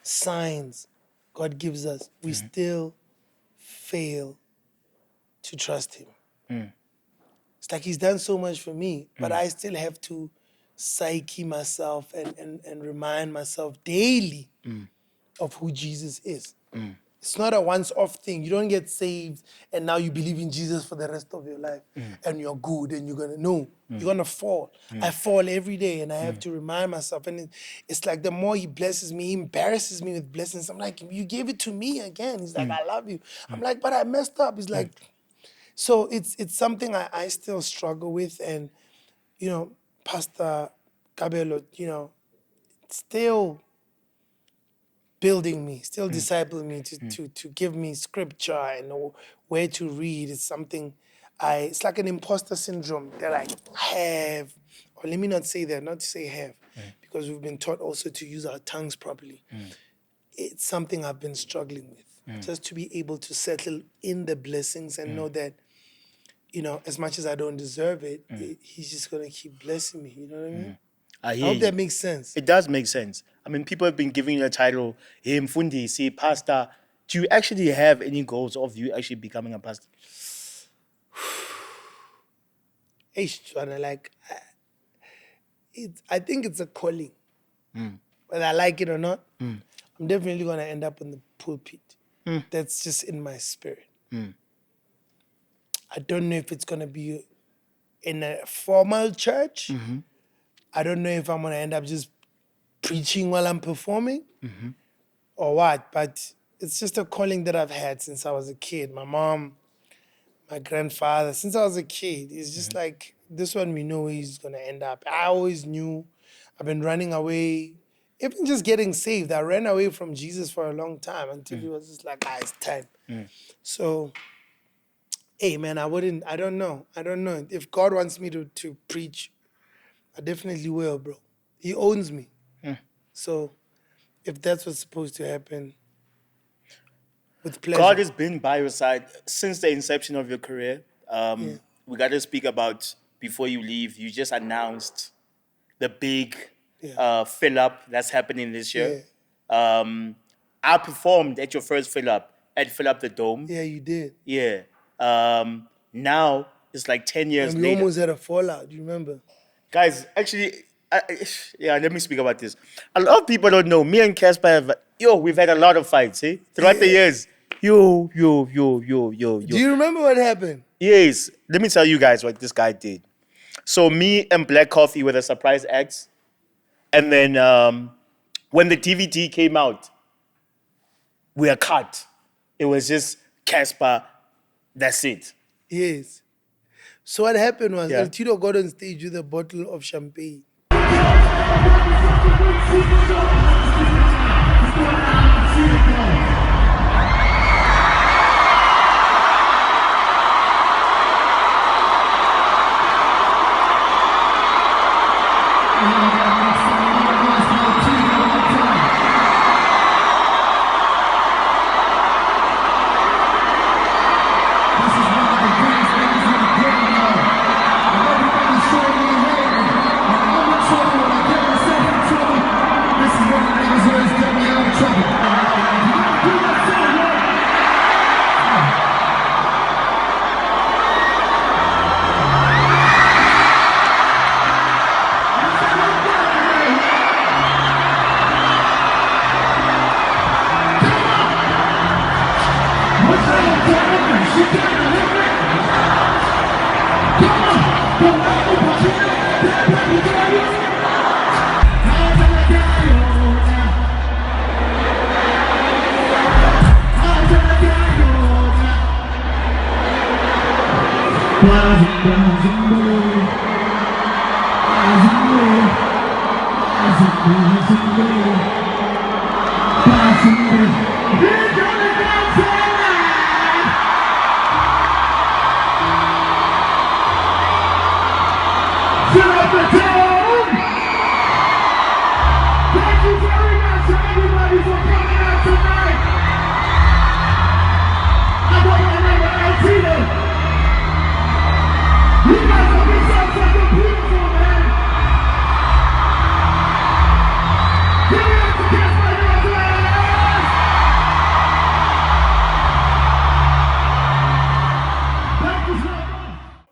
signs God gives us, we still fail to trust him. It's like he's done so much for me, but I still have to psyche myself and remind myself daily of who Jesus is. It's not a once-off thing. You don't get saved and now you believe in Jesus for the rest of your life and you're good and you're gonna fall. I fall every day and I have to remind myself. And it's like the more he blesses me, he embarrasses me with blessings. I'm like, you gave it to me again. He's like, I love you. I'm like, but I messed up. He's like, so it's something I still struggle with. And, Pastor Kabelo, still building me, still discipling me to give me scripture and know where to read. It's something it's like an imposter syndrome that I have, or let me not say that, not to say have, because we've been taught also to use our tongues properly. It's something I've been struggling with, just to be able to settle in the blessings and know that, as much as I don't deserve it, he's just going to keep blessing me. You know what I mean? I hope that makes sense. It does make sense. I mean, people have been giving you a title, hey, Mfundi, say pastor. Do you actually have any goals of you actually becoming a pastor? I think it's a calling. Whether I like it or not, I'm definitely going to end up in the pulpit. That's just in my spirit. I don't know if it's going to be in a formal church. I don't know if I'm going to end up just preaching while I'm performing or what, but it's just a calling that I've had since I was a kid. My mom, my grandfather, since I was a kid, it's just like, this one we know where he's going to end up. I always knew. I've been running away, even just getting saved. I ran away from Jesus for a long time until he was just like, it's time. So, hey, man, I don't know. If God wants me to preach, I definitely will, bro. He owns me. So if that's what's supposed to happen, with pleasure. God has been by your side since the inception of your career. We got to speak about, before you leave, you just announced the big fill-up that's happening this year. I performed at your first fill-up at Fill Up the Dome. Yeah, you did. Yeah. Now, it's like 10 years and we later. almost had a fallout, you remember? Guys, actually, let me speak about this. A lot of people don't know. Me and Cassper we've had a lot of fights, throughout the years. Yo. Do you remember what happened? Yes. Let me tell you guys what this guy did. So me and Black Coffee were the surprise acts. And then when the DVD came out, we were cut. It was just Cassper. That's it. Yes. So what happened was L-Tido got on stage with a bottle of champagne.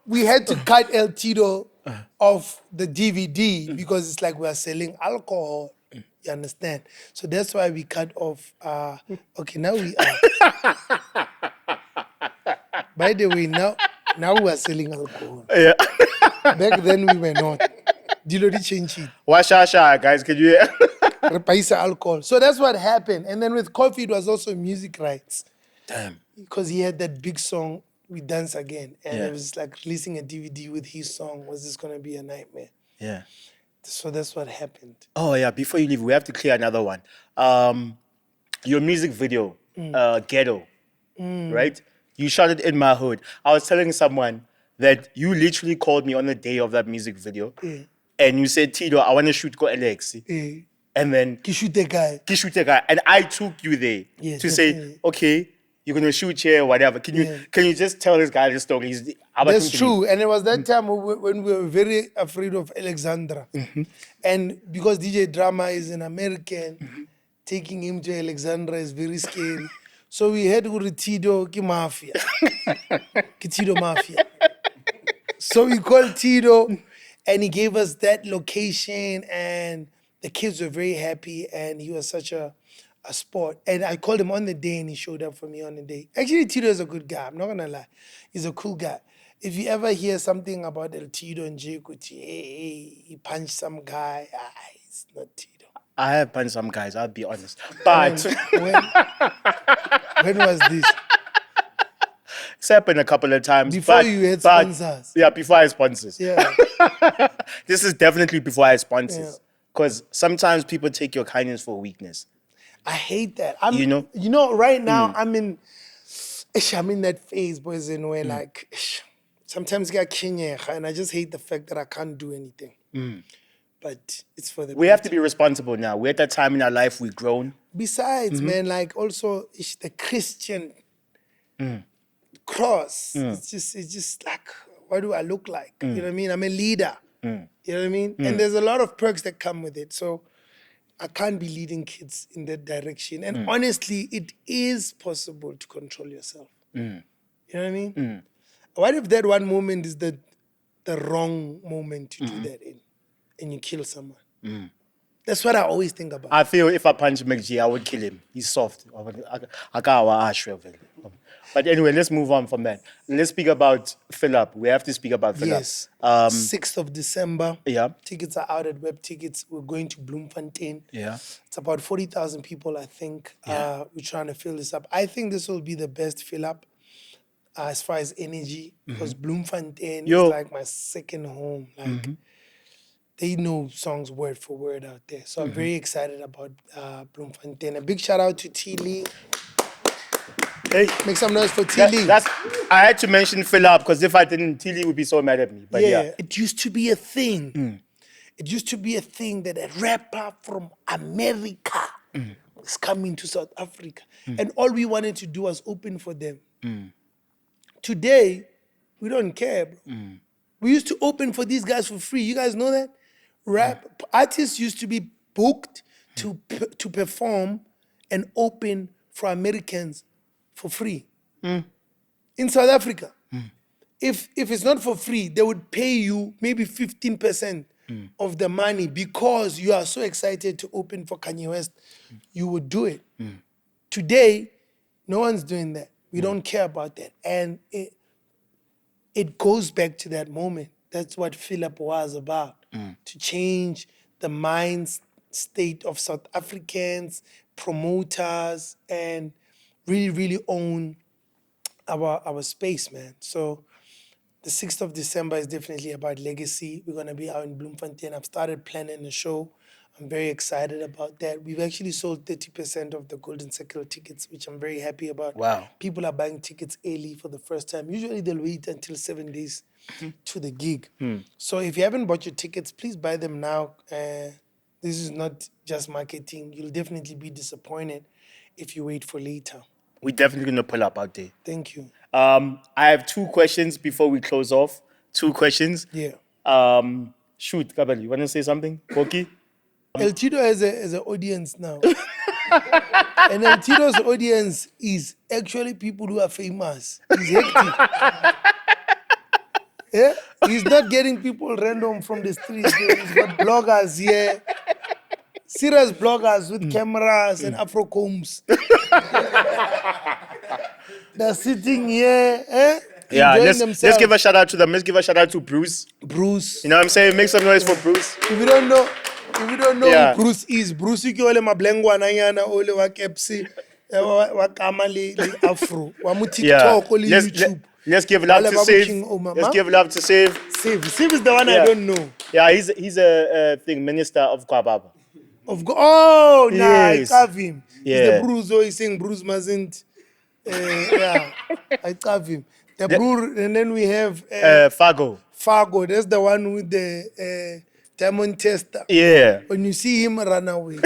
We had to cut L-Tido off the DVD because it's like we are selling alcohol. You understand? So that's why we cut off. Okay, now we are. By the way, now we are selling alcohol. Yeah. Back then we were not. Dilo di change it. Washasha, guys, can you hear? Paisa alcohol. So that's what happened. And then with Coffee, it was also music rights. Damn. Because he had that big song, We Dance Again. And Yeah. it was like releasing a DVD with his song. Was this going to be a nightmare? Yeah. So that's what happened. Oh, yeah. Before you leave, we have to clear another one. Your music video, Ghetto, right? You shot it in my hood. I was telling someone that you literally called me on the day of that music video. Yeah. And you said, Tido, I want to shoot Go Alex. Yeah. And then Kishute guy. Kishuteka. And I took you there Yeah, to say, definitely. okay, you're gonna shoot here, whatever. Can you just tell this guy the story? That's true. And it was that time when we were very afraid of Alexandra. And because DJ Drama is an American, taking him to Alexandra is very scary. So we had to go to Tido ki Mafia. Ki Tido Mafia. So we called Tido and he gave us that location and the kids were very happy and he was such a sport. And I called him on the day and he showed up for me on the day. Actually, Tido is a good guy. I'm not going to lie. He's a cool guy. If you ever hear something about L-Tido and Jay Kuti, hey, he punched some guy, it's not Tido. I have punched some guys, I'll be honest. But When was this? it's happened a couple of times. Before you had sponsors. Yeah, before I had sponsors. Yeah. This is definitely before I had sponsors. Yeah. Because sometimes people take your kindness for weakness. I hate that. You know? You know, right now I'm in that phase, boys, in where like sometimes get Kenya and I just hate the fact that I can't do anything. But it's for the We have to be responsible now. We're at that time in our life we've grown. Besides, man, like also the Christian cross. It's just like, what do I look like? You know what I mean? I'm a leader. You know what I mean? And there's a lot of perks that come with it. So I can't be leading kids in that direction. And honestly, it is possible to control yourself. You know what I mean? What if that one moment is the wrong moment to do that in? And you kill someone. That's what I always think about. I feel if I punch McG, I would kill him. He's soft. I can't. But anyway, let's move on from that. Let's speak about Philip. We have to speak about Philip. Yes. 6th of December. Yeah. Tickets are out at Web Tickets. We're going to Bloemfontein. Yeah. It's about 40,000 people, I think. We're trying to fill this up. I think this will be the best fill up as far as energy because Bloemfontein is like my second home. Like, they know songs word for word out there. So I'm very excited about Bloemfontein. A big shout out to T Lee. Hey, Make some noise for T Lee. I had to mention Philip because if I didn't, Tilly would be so mad at me. But yeah. It used to be a thing. It used to be a thing that a rapper from America is coming to South Africa. And all we wanted to do was open for them. Today, we don't care, bro. We used to open for these guys for free. You guys know that? Rap artists used to be booked to perform and open for Americans for free. In South Africa. If it's not for free, they would pay you maybe 15% of the money because you are so excited to open for Kanye West. You would do it. Today, no one's doing that. We don't care about that. And it goes back to that moment. That's what Philip was about. To change the mind state of South Africans, promoters, and really, really own our space, man. So the 6th of December is definitely about legacy. We're going to be out in Bloemfontein. I've started planning the show. I'm very excited about that. We've actually sold 30% of the Golden Circle tickets, which I'm very happy about. Wow. People are buying tickets early for the first time. Usually they'll wait until 7 days to the gig. So if you haven't bought your tickets, please buy them now. This is not just marketing. You'll definitely be disappointed if you wait for later. We're definitely going to pull up out there. Thank you. I have 2 questions before we close off. 2 questions. Yeah. Shoot, Kabali, you want to say something? Koki? L-Tido has an audience now. And L-Tido's audience is actually people who are famous. He's hectic. Yeah? He's not getting people random from the street. He's got bloggers here. Serious bloggers with cameras and Afro combs. They're sitting here, Yeah, enjoying let's themselves. give a shout out to them. Let's give a shout out to Bruce. Bruce. You know what I'm saying? Make some noise for Bruce. If you don't know Yeah. who Bruce is, Bruce ke ole mablengwana nyana ole wa Kepsi wa kama le Afro wa mu Yeah. TikTok ole Let's, YouTube. let's give love Wale to babu Save. King Omar. Let's give love to Save. Save is the one Yeah. I don't know. Yeah, he's a minister of Kwababa. Oh, nah, Yes. I have him. Yeah. He's the Bruce, he's saying Bruce mustn't. Yeah, I have him. The Bruce, and then we have Fargo. Fargo. That's the one with the diamond tester. Yeah. When you see him run away.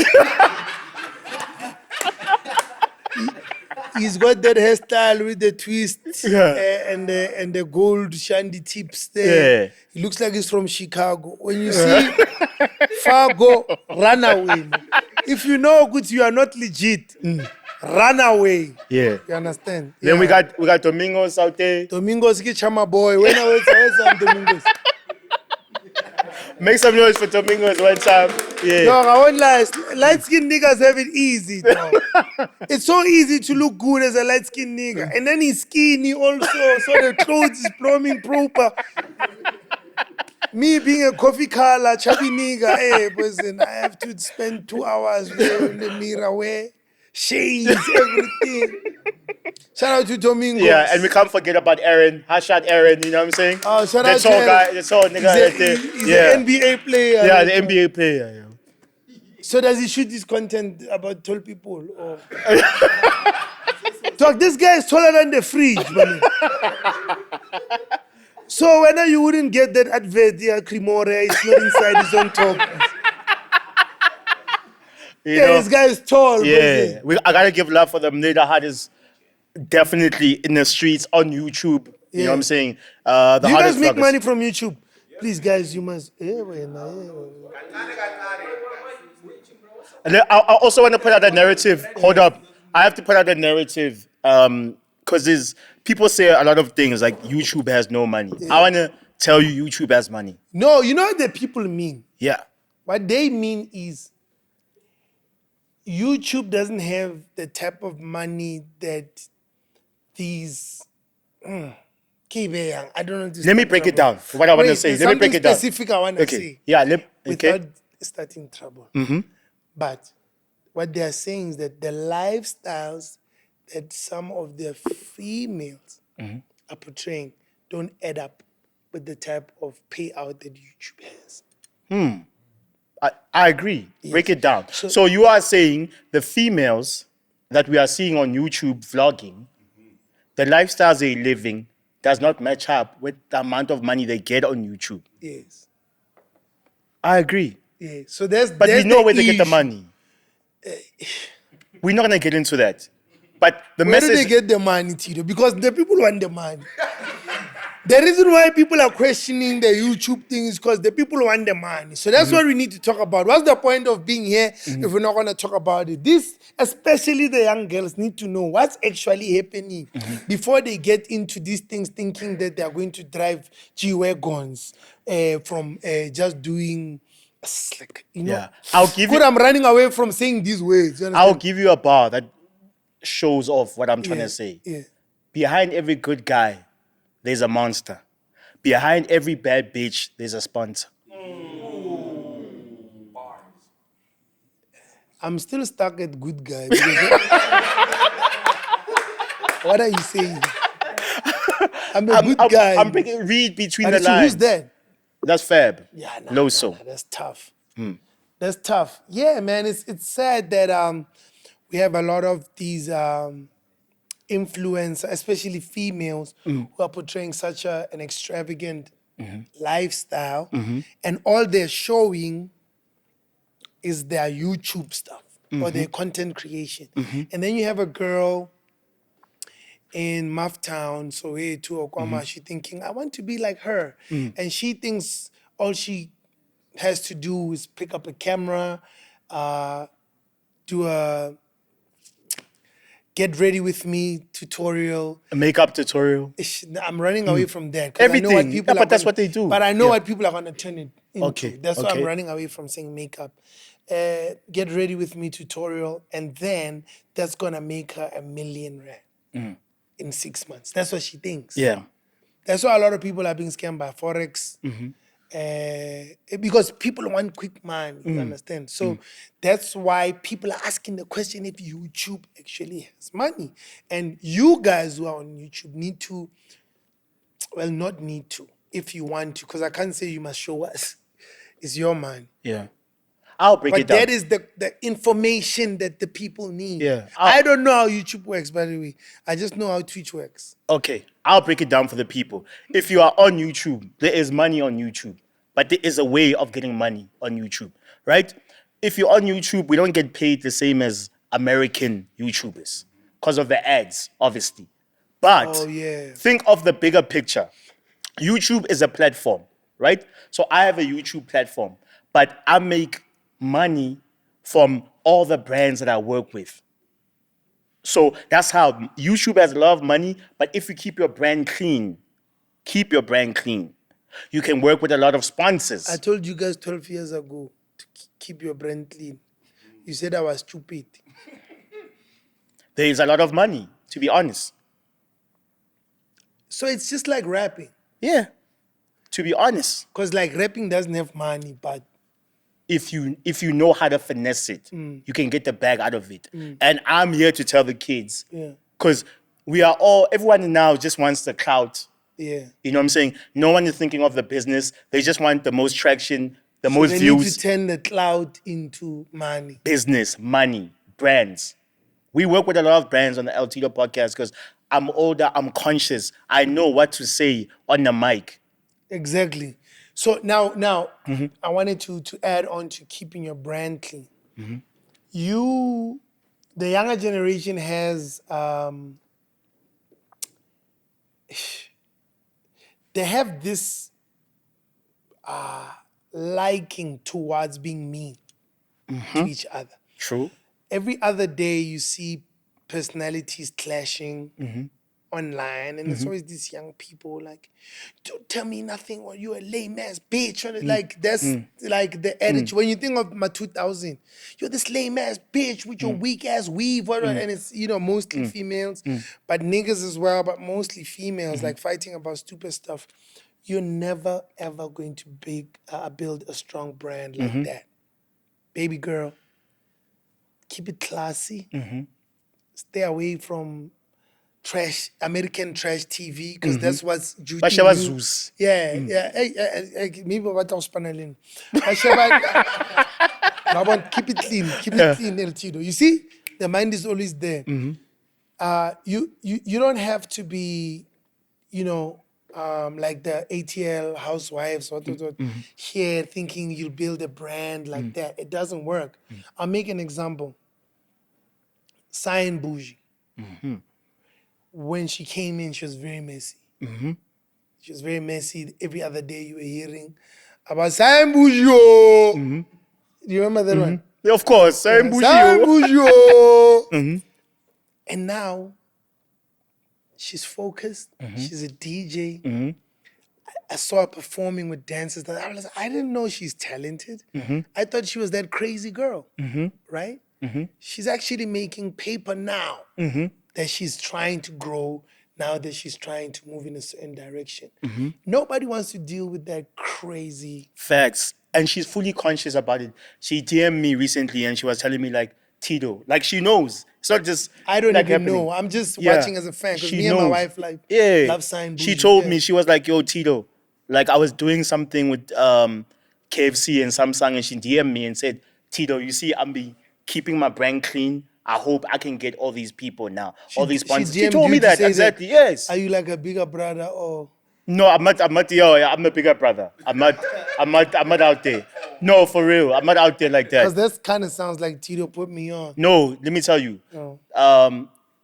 He's got that hairstyle with the twists and the gold shiny tips there. Yeah. He looks like he's from Chicago. When you see Fargo, run away. If you know good, you are not legit. Run away. Yeah. You understand? Then we Yeah. got Domingos out there. Domingos ke chama boy. When I was Domingos. Make some noise for Domingos one time. Yeah. Dog, I won't lie. Light-skinned niggas have it easy, dog. It's so easy to look good as a light-skinned nigga. And then he's skinny also, so the clothes is plumbing proper. Me being a coffee color, chubby nigga, hey, listen, I have to spend 2 hours in the mirror, wear shades, everything. Shout out to Domingos. Yeah, and we can't forget about Aaron. Hashtag Aaron, you know what I'm saying? Oh, shout That's out to all guy. Aaron. That's all nigga right there. He's Yeah. an NBA player. Yeah, the NBA player. Yeah. So does he shoot his content about tall people? Or... Dog, this guy is taller than the fridge, man. So whether you wouldn't get that advert, yeah, Cremore, it's not inside, it's on top. You Yeah, know? this guy is tall. Yeah. I gotta give love for them. Nida Hard is definitely in the streets on YouTube. You know what I'm saying? The Do you guys hardest make vloggers. money from YouTube? Please, guys, you must. And then I also want to put out a narrative. Hold up. I have to put out a narrative. Because people say a lot of things like YouTube has no money. I want to tell you YouTube has money. No, you know what the people mean? Yeah. What they mean is YouTube doesn't have the type of money that these. I don't know. Let me break it down. What I want to Wait, say. there's Let me break something it down. specific I want to Okay. say. Yeah. Without starting trouble. But what they are saying is that the lifestyles that some of the females are portraying don't add up with the type of payout that YouTube has. I agree. Break it down. So you are saying the females that we are seeing on YouTube vlogging, the lifestyles they're living does not match up with the amount of money they get on YouTube. Yes. I agree. Yeah. So there's But we know where they get the issue. money. We're not going to get into that. But the Where do message... they get the money, Tito? Because the people want the money. The reason why people are questioning the YouTube thing is because the people want the money. So that's what we need to talk about. What's the point of being here if we're not going to talk about it? This, especially the young girls, need to know what's actually happening before they get into these things thinking that they're going to drive G-Wagons from just doing... Like, you know, Yeah. I'll give good, you... I'm running away from saying these words. You I'll understand? give you a bar that shows off what I'm trying to say. Yeah. Behind every good guy, there's a monster. Behind every bad bitch, there's a sponsor. I'm still stuck at good guy. What are you saying? I'm a good guy. I'm picking read between But the lines. who's that? That's Fab. Yeah, Loso. that's tough. That's tough. Yeah, man, it's sad that we have a lot of these influencers, especially females, who are portraying such an extravagant lifestyle, and all they're showing is their YouTube stuff or their content creation. And then you have a girl in Mufftown, so here to Okwama, she thinking, I want to be like her. And she thinks all she has to do is pick up a camera, do a get ready with me tutorial. A makeup tutorial. I'm running away from that. 'Cause I know what Everything. people Yeah, are but that's gonna- what they do. But I know Yeah. what people are going to turn it into. Okay, That's why I'm okay. running away from saying makeup. Get ready with me tutorial, and then that's going to make her R1 million in 6 months. That's what she thinks. Yeah. That's why a lot of people are being scammed by Forex. Because people want quick money, you understand? So that's why people are asking the question if YouTube actually has money. And you guys who are on YouTube need to, well, not need to, if you want to, because I can't say you must show us. It's your money. Yeah. I'll break But it down. that is the information that the people need. Yeah. I don't know how YouTube works, by the way. I just know how Twitch works. Okay, I'll break it down for the people. If you are on YouTube, there is money on YouTube, but there is a way of getting money on YouTube, right? If you're on YouTube, we don't get paid the same as American YouTubers because of the ads, obviously. But Oh, yeah. think of the bigger picture. YouTube is a platform, right? So I have a YouTube platform, but I make money from all the brands that I work with. So that's how YouTube has a lot of money, but if you keep your brand clean, you can work with a lot of sponsors. I told you guys 12 years ago to keep your brand clean. You said I was stupid. There is a lot of money, to be honest. So it's just like rapping. Yeah, to be honest. Because like rapping doesn't have money, but If you know how to finesse it, you can get the bag out of it. And I'm here to tell the kids, Yeah. because everyone now just wants the clout. yeah. You know what I'm saying? No one is thinking of the business. They just want the most traction, the most They views. need to turn the cloud into money. Business, money, brands. We work with a lot of brands on the L-Tido podcast because I'm older, I'm conscious. I know what to say on the mic. Exactly. So now I wanted to add on to keeping your brand clean. The younger generation has they have this liking towards being mean to each other. True. Every other day you see personalities clashing online, and there's always these young people like, don't tell me nothing or you're a lame ass bitch. Like that's like the attitude. When you think of my 2000, you're this lame ass bitch with your weak ass weave, and it's mostly females, but niggas as well, but mostly females, like fighting about stupid stuff. You're never ever going to build a strong brand like that. Baby girl, keep it classy. Stay away from American trash TV, because that's what's Judy Basheba knew. Zeus. Yeah, yeah. Hey, maybe what I was paneling. Keep it clean, L-Tido. You see, the mind is always there. You don't have to be, like the ATL housewives or here thinking you'll build a brand like that. It doesn't work. I'll make an example. Cyan Bougie. When she came in, she was very messy. She was very messy. Every other day you were hearing about Cyan Bougie. Do you remember that one? Yeah, of course. Same Cyan Bougie. And now she's focused. She's a DJ. I saw her performing with dancers. I didn't know she's talented. I thought she was that crazy girl, right? She's actually making paper now that she's trying to grow, now that she's trying to move in a certain direction. Nobody wants to deal with that crazy. Facts. And she's fully conscious about it. She DM'd me recently and she was telling me like, Tido, like she knows. It's not just I don't like even happening. know. I'm just Yeah. watching as a fan because She me and my knows. wife love Cyan Bougie. She told Yeah. me, she was like, yo, Tido, like I was doing something with KFC and Samsung and she DM'd me and said, Tido, you see, I'm be keeping my brand clean. I hope I can get all these people now, all these sponsors. She DM'd told you me to that, say exactly, yes. Are you like a bigger brother or? No, I'm not, I'm a bigger brother. I'm not out there. No, for real. I'm not out there like Because that. that kind of sounds like Tito put me on. No, let me tell you. Oh.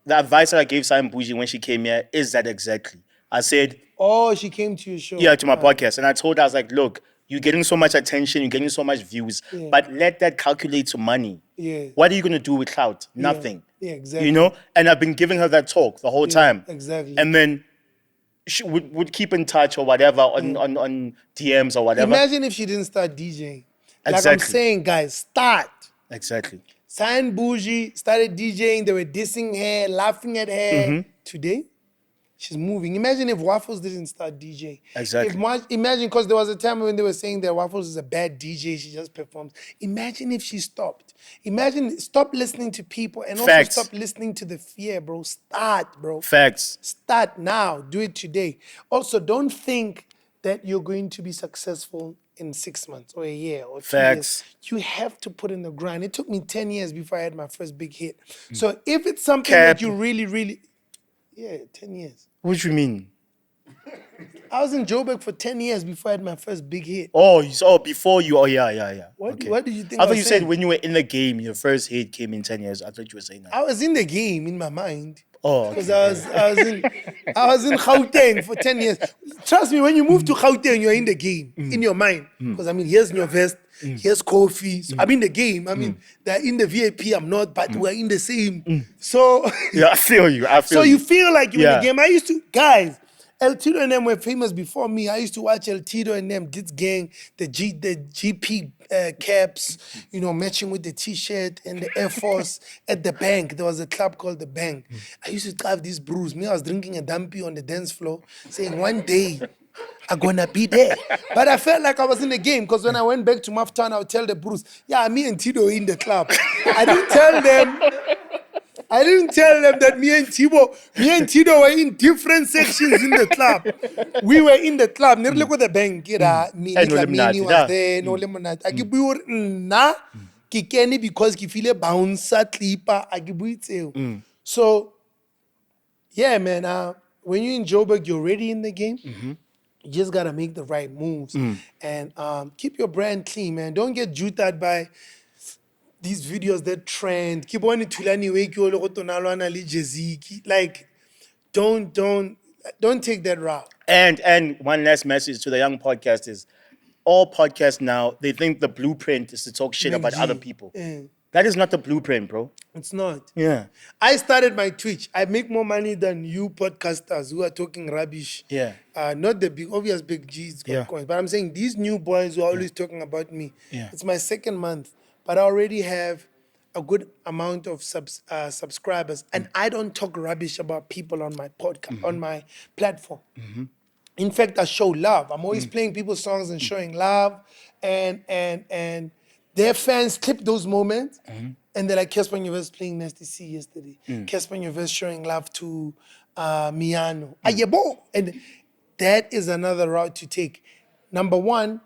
The advice that I gave Cyan Bougie when she came here is that exactly. I said, Oh, she came to your show. yeah, to my podcast. And I told her, I was like, look, you're getting so much attention, you're getting so much views, but let that calculate to money. Yeah. What are you going to do with clout? Nothing. Yeah, exactly. You know? And I've been giving her that talk the whole time. exactly. And then she would keep in touch or whatever on DMs or whatever. Imagine if she didn't start DJing. Like I'm Exactly. saying, guys, start. Exactly. Cyan Bougie started DJing. They were dissing her, laughing at her. Today, she's moving. Imagine if Waffles didn't start DJing. Exactly. Imagine, because there was a time when they were saying that Waffles is a bad DJ, she just performs. Imagine if she stopped. Imagine, stop listening to people and Facts. also stop listening to the fear, bro. Start, bro. Facts. Start now. Do it today. Also, don't think that you're going to be successful in 6 months or a year or 2 Facts. years. You have to put in the grind. It took me 10 years before I had my first big hit. So if it's something Cap. that you really, 10 years. What do you mean? I was in Joburg for 10 years before I had my first big hit. Oh, before you. Oh, yeah. What Okay. did you think I I thought was you said saying? when you were in the game, your first hit came in 10 years. I thought you were saying that. I was in the game in my mind. Oh, Because okay. I was in Gauteng for 10 years. Trust me, when you move to Gauteng, you're in the game, in your mind. Because here's Nyovest, here's Kofi. So I'm in the game. They're in the VIP, I'm not, but we're in the same. So Yeah, I feel you. so you feel like you're in Yeah. the game. I used to, guys, L-Tido and them were famous before me. I used to watch L-Tido and them, this gang, the GP caps, matching with the T-shirt and the Air Force at the bank. There was a club called the Bank. I used to have these brews. Me, I was drinking a dumpy on the dance floor, saying one day I'm gonna be there. But I felt like I was in the game because when I went back to Maftown, I would tell the brews, yeah, me and Tido in the club. I didn't tell them that me and Tido were in different sections in the club. We were in the club. Nearly with the bank. Me, And no Dlamini lemonade, was there. No lemonade. I give you na. Kikeni because ki feel a bouncer clipper. I give you. So, yeah, man. When you're in Joburg, you're already in the game. You just gotta make the right moves and keep your brand clean, man. Don't get jutted by these videos that trend. Keep on tulani weki ologotonalwana li jeziki. Like, don't take that route. And one last message to the young podcasters. All podcasts now, they think the blueprint is to talk shit Big about G. other people. Yeah. That is not the blueprint, bro. It's not. Yeah. I started my Twitch. I make more money than you podcasters who are talking rubbish. Yeah. Not the big, obvious big G's got Yeah. coins. But I'm saying these new boys who are always talking about me. Yeah. It's my second month, but I already have a good amount of subscribers. And I don't talk rubbish about people on my podcast, on my platform. In fact, I show love. I'm always playing people's songs and showing love. And their fans clip those moments. And they're like, Cassper Nyovest playing Nasty C yesterday. Cassper Nyovest showing love to Miano. Ayebo. And that is another route to take. Number one,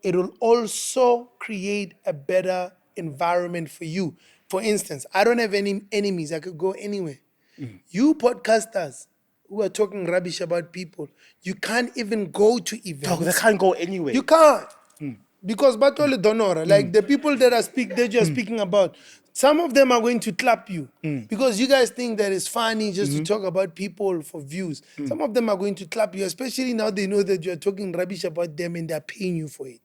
it will also create a better environment for you. For instance, I don't have any enemies. I could go anywhere. You podcasters who are talking rubbish about people, you can't even go to events. Dog, they can't go anywhere. You can't. Because Batole Donora, like the people that you're speaking about, some of them are going to clap you. Because you guys think that it's funny just to talk about people for views. Some of them are going to clap you, especially now they know that you're talking rubbish about them and they're paying you for it.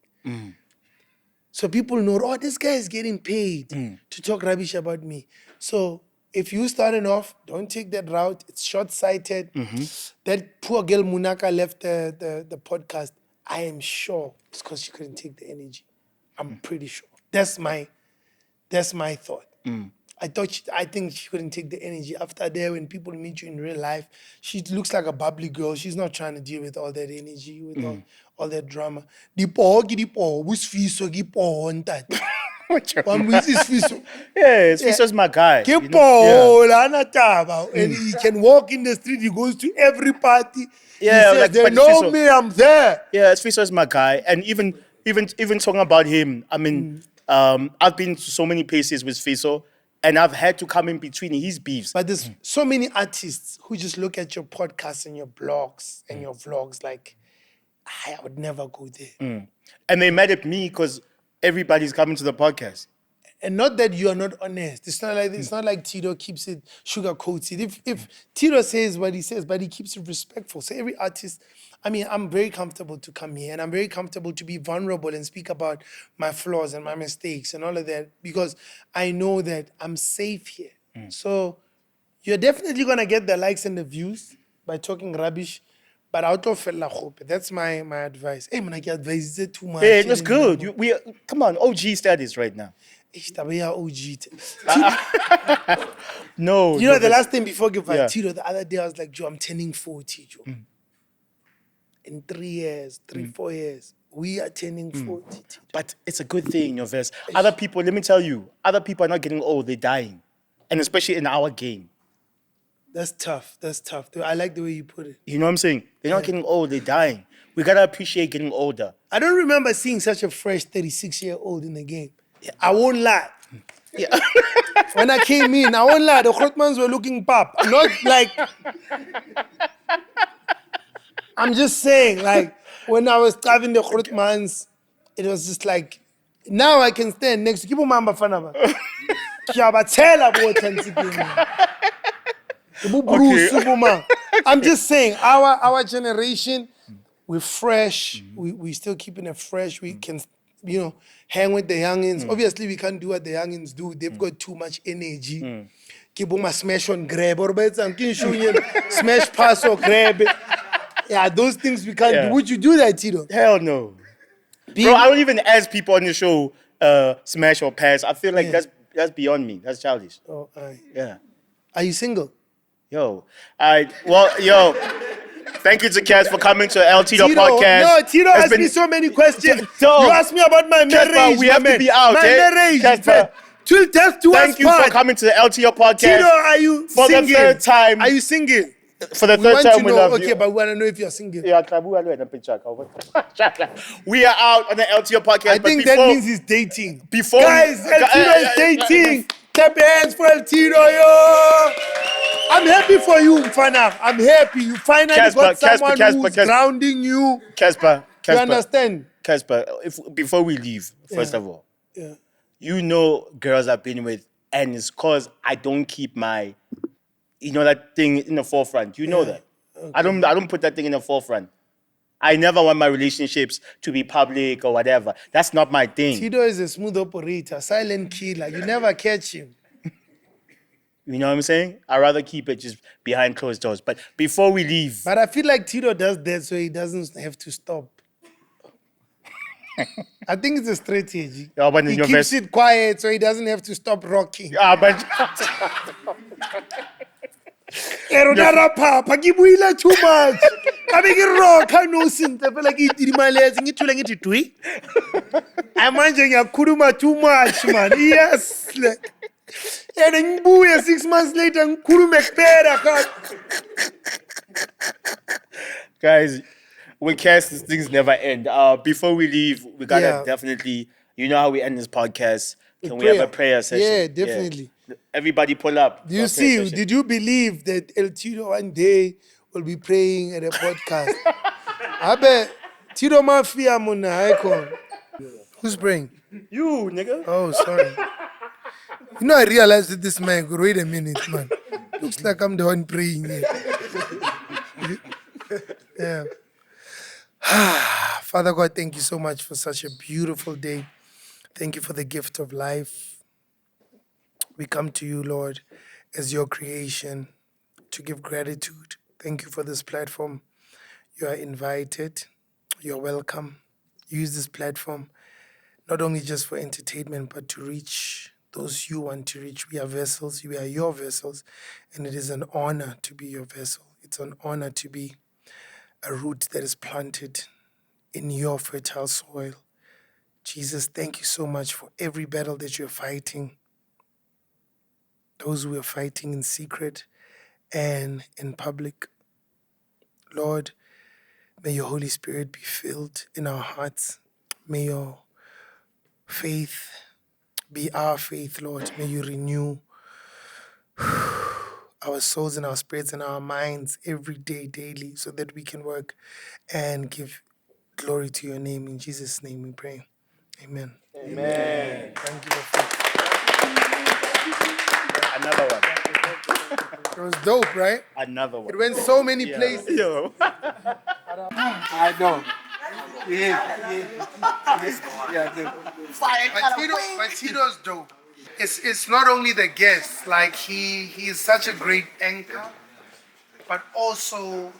So people know, oh, this guy is getting paid to talk rubbish about me. So if you starting off, don't take that route. It's short-sighted. That poor girl Munaka left the podcast. I am sure it's because she couldn't take the energy. I'm pretty sure. That's my thought. I think she couldn't take the energy. After there, when people meet you in real life, she looks like a bubbly girl. She's not trying to deal with all that energy, with all that drama. Yeah, Fiso's my guy. And he can walk in the street. He goes to every party. Yeah, he says, like, they but know Fiso- me. I'm there. Yeah, Fiso's my guy. And even talking about him, I mean, I've been to so many places with Fiso, and I've had to come in between his beefs. But there's so many artists who just look at your podcasts and your blogs and your vlogs like, I would never go there. And they mad at me because everybody's coming to the podcast. And not that you are not honest. It's not like Tito keeps it sugarcoated. If Tito says what he says, but he keeps it respectful. So every artist, I mean, I'm very comfortable to come here and I'm very comfortable to be vulnerable and speak about my flaws and my mistakes and all of that because I know that I'm safe here. So you're definitely gonna get the likes and the views by talking rubbish. But out of hope, that's my advice. Hey, man, I get advice too much. Yeah, it was good. Come on, OG status right now. OG. No. You know, the last thing before give Yeah. Tito, the other day I was like, Joe, I'm turning 40, Joe. In 3 years, 4 years, we are turning 40. Tito. But it's a good thing, Nyovest. Other people, let me tell you, other people are not getting old, they're dying. And especially in our game. That's tough. I like the way you put it. You know what I'm saying? They're not getting old, they're dying. We gotta appreciate getting older. I don't remember seeing such a fresh 36-year-old in the game. Yeah. I won't lie. Yeah. When I came in, I won't lie, the Grootmans were looking pop. Not like... I'm just saying, like, when I was driving the Grootmans, it was just like, now I can stand next to Kibo Mamba Fanaba. I'm just saying, our generation, we're fresh. We still keeping it fresh. We can, hang with the youngins. Obviously, we can't do what the youngins do. They've got too much energy. Kibuma smash on grab or smash pass or grab. Yeah, those things we can't do. Would you do that, Tito? Hell no. Bro, I don't even ask people on the show smash or pass. I feel like that's beyond me. That's childish. Oh, aye. Yeah. Are you single? Yo. Thank you to Cass for coming to L-Tido Tito, podcast. No, Tito asked me so many questions. Dog. You asked me about my Cassper, marriage. we have to be out. My marriage. Cassper, Till death do us thank you part. for coming to the L-Tido podcast. Tito, are you for single? the third time. Are you single? For the We third want time, to we know. love Okay, you. but we want to know if you're single. Yeah, we are out on the L-Tido podcast. I think that means he's dating. Before Guys, L-Tido is dating. Clap your hands for L-Tido, yo. I'm happy for you, Mfana. I'm happy. You finally got someone who's grounding you. Cassper. You understand? Cassper, before we leave, first of all, you know girls I've been with, and it's because I don't keep my, that thing in the forefront. You know that. Okay. I don't put that thing in the forefront. I never want my relationships to be public or whatever. That's not my thing. Tito is a smooth operator, silent killer. You never catch him. You know what I'm saying? I'd rather keep it just behind closed doors. But before we leave... But I feel like Tito does that so he doesn't have to stop. I think it's a strategy. Yeah, but he keeps it quiet so he doesn't have to stop rocking. Yeah, but... Papa, give me too much. I make it rock. I know since I feel like it in my legs and it like it tweet. I'm managing a kuruma too much, man. Yes. And then 6 months later, ngikhulume kuphela kaka. Guys, with Cass, these things never end. Before we leave, we gotta Yeah. definitely, you know how we end this podcast. Can With we have a prayer. prayer session? Yeah, definitely. Everybody pull up. Do you see? Did you believe that L-Tido one day will be praying at a podcast? I bet Tido Mafia Muna icon. Who's praying? You, nigga. Oh, sorry. You know, I realized that this man, wait a minute, man. Looks like I'm the one praying here. Yeah. Father God, thank you so much for such a beautiful day. Thank you for the gift of life. We come to you, Lord, as your creation to give gratitude. Thank you for this platform. You are invited. You're welcome. Use this platform not only just for entertainment, but to reach those you want to reach. We are vessels. We are your vessels. And it is an honor to be your vessel. It's an honor to be a root that is planted in your fertile soil. Jesus, thank you so much for every battle that you're fighting. Those who are fighting in secret and in public. Lord, may your Holy Spirit be filled in our hearts. May your faith be our faith, Lord. May you renew our souls and our spirits and our minds every day, daily, so that we can work and give glory to your name. In Jesus' name we pray. Amen. Amen. Thank you, Lord. Another one. It was dope, right? Another one. It went so many places. Yo. I know. Yeah. But Tito's dope. It's not only the guest, like he is such a great anchor, but also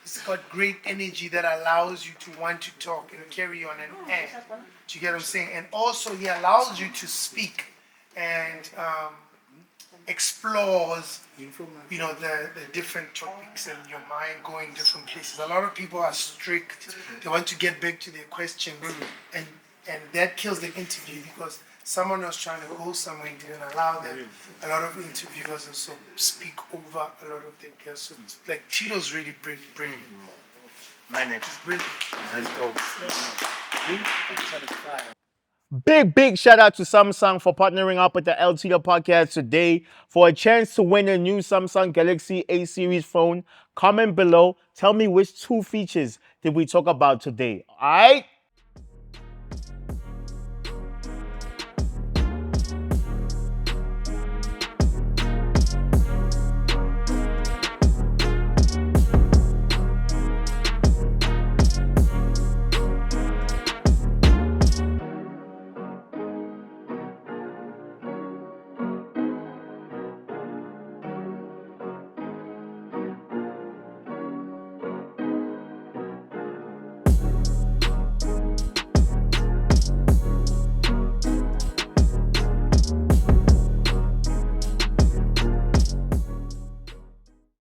he's got great energy that allows you to want to talk and carry on and add. Do you get what I'm saying? And also he allows you to speak and explores, the different topics and your mind going different places. A lot of people are strict. They want to get back to their question, and that kills the interview because someone was trying to go somewhere and didn't allow them. A lot of interviewers also speak over a lot of their guests. So it's like Tito's really brilliant. Man, it's Brilliant. Big shout out to Samsung for partnering up with the L-Tido podcast today. For a chance to win a new Samsung Galaxy A series phone, comment below. Tell me which 2 features did we talk about today. All right?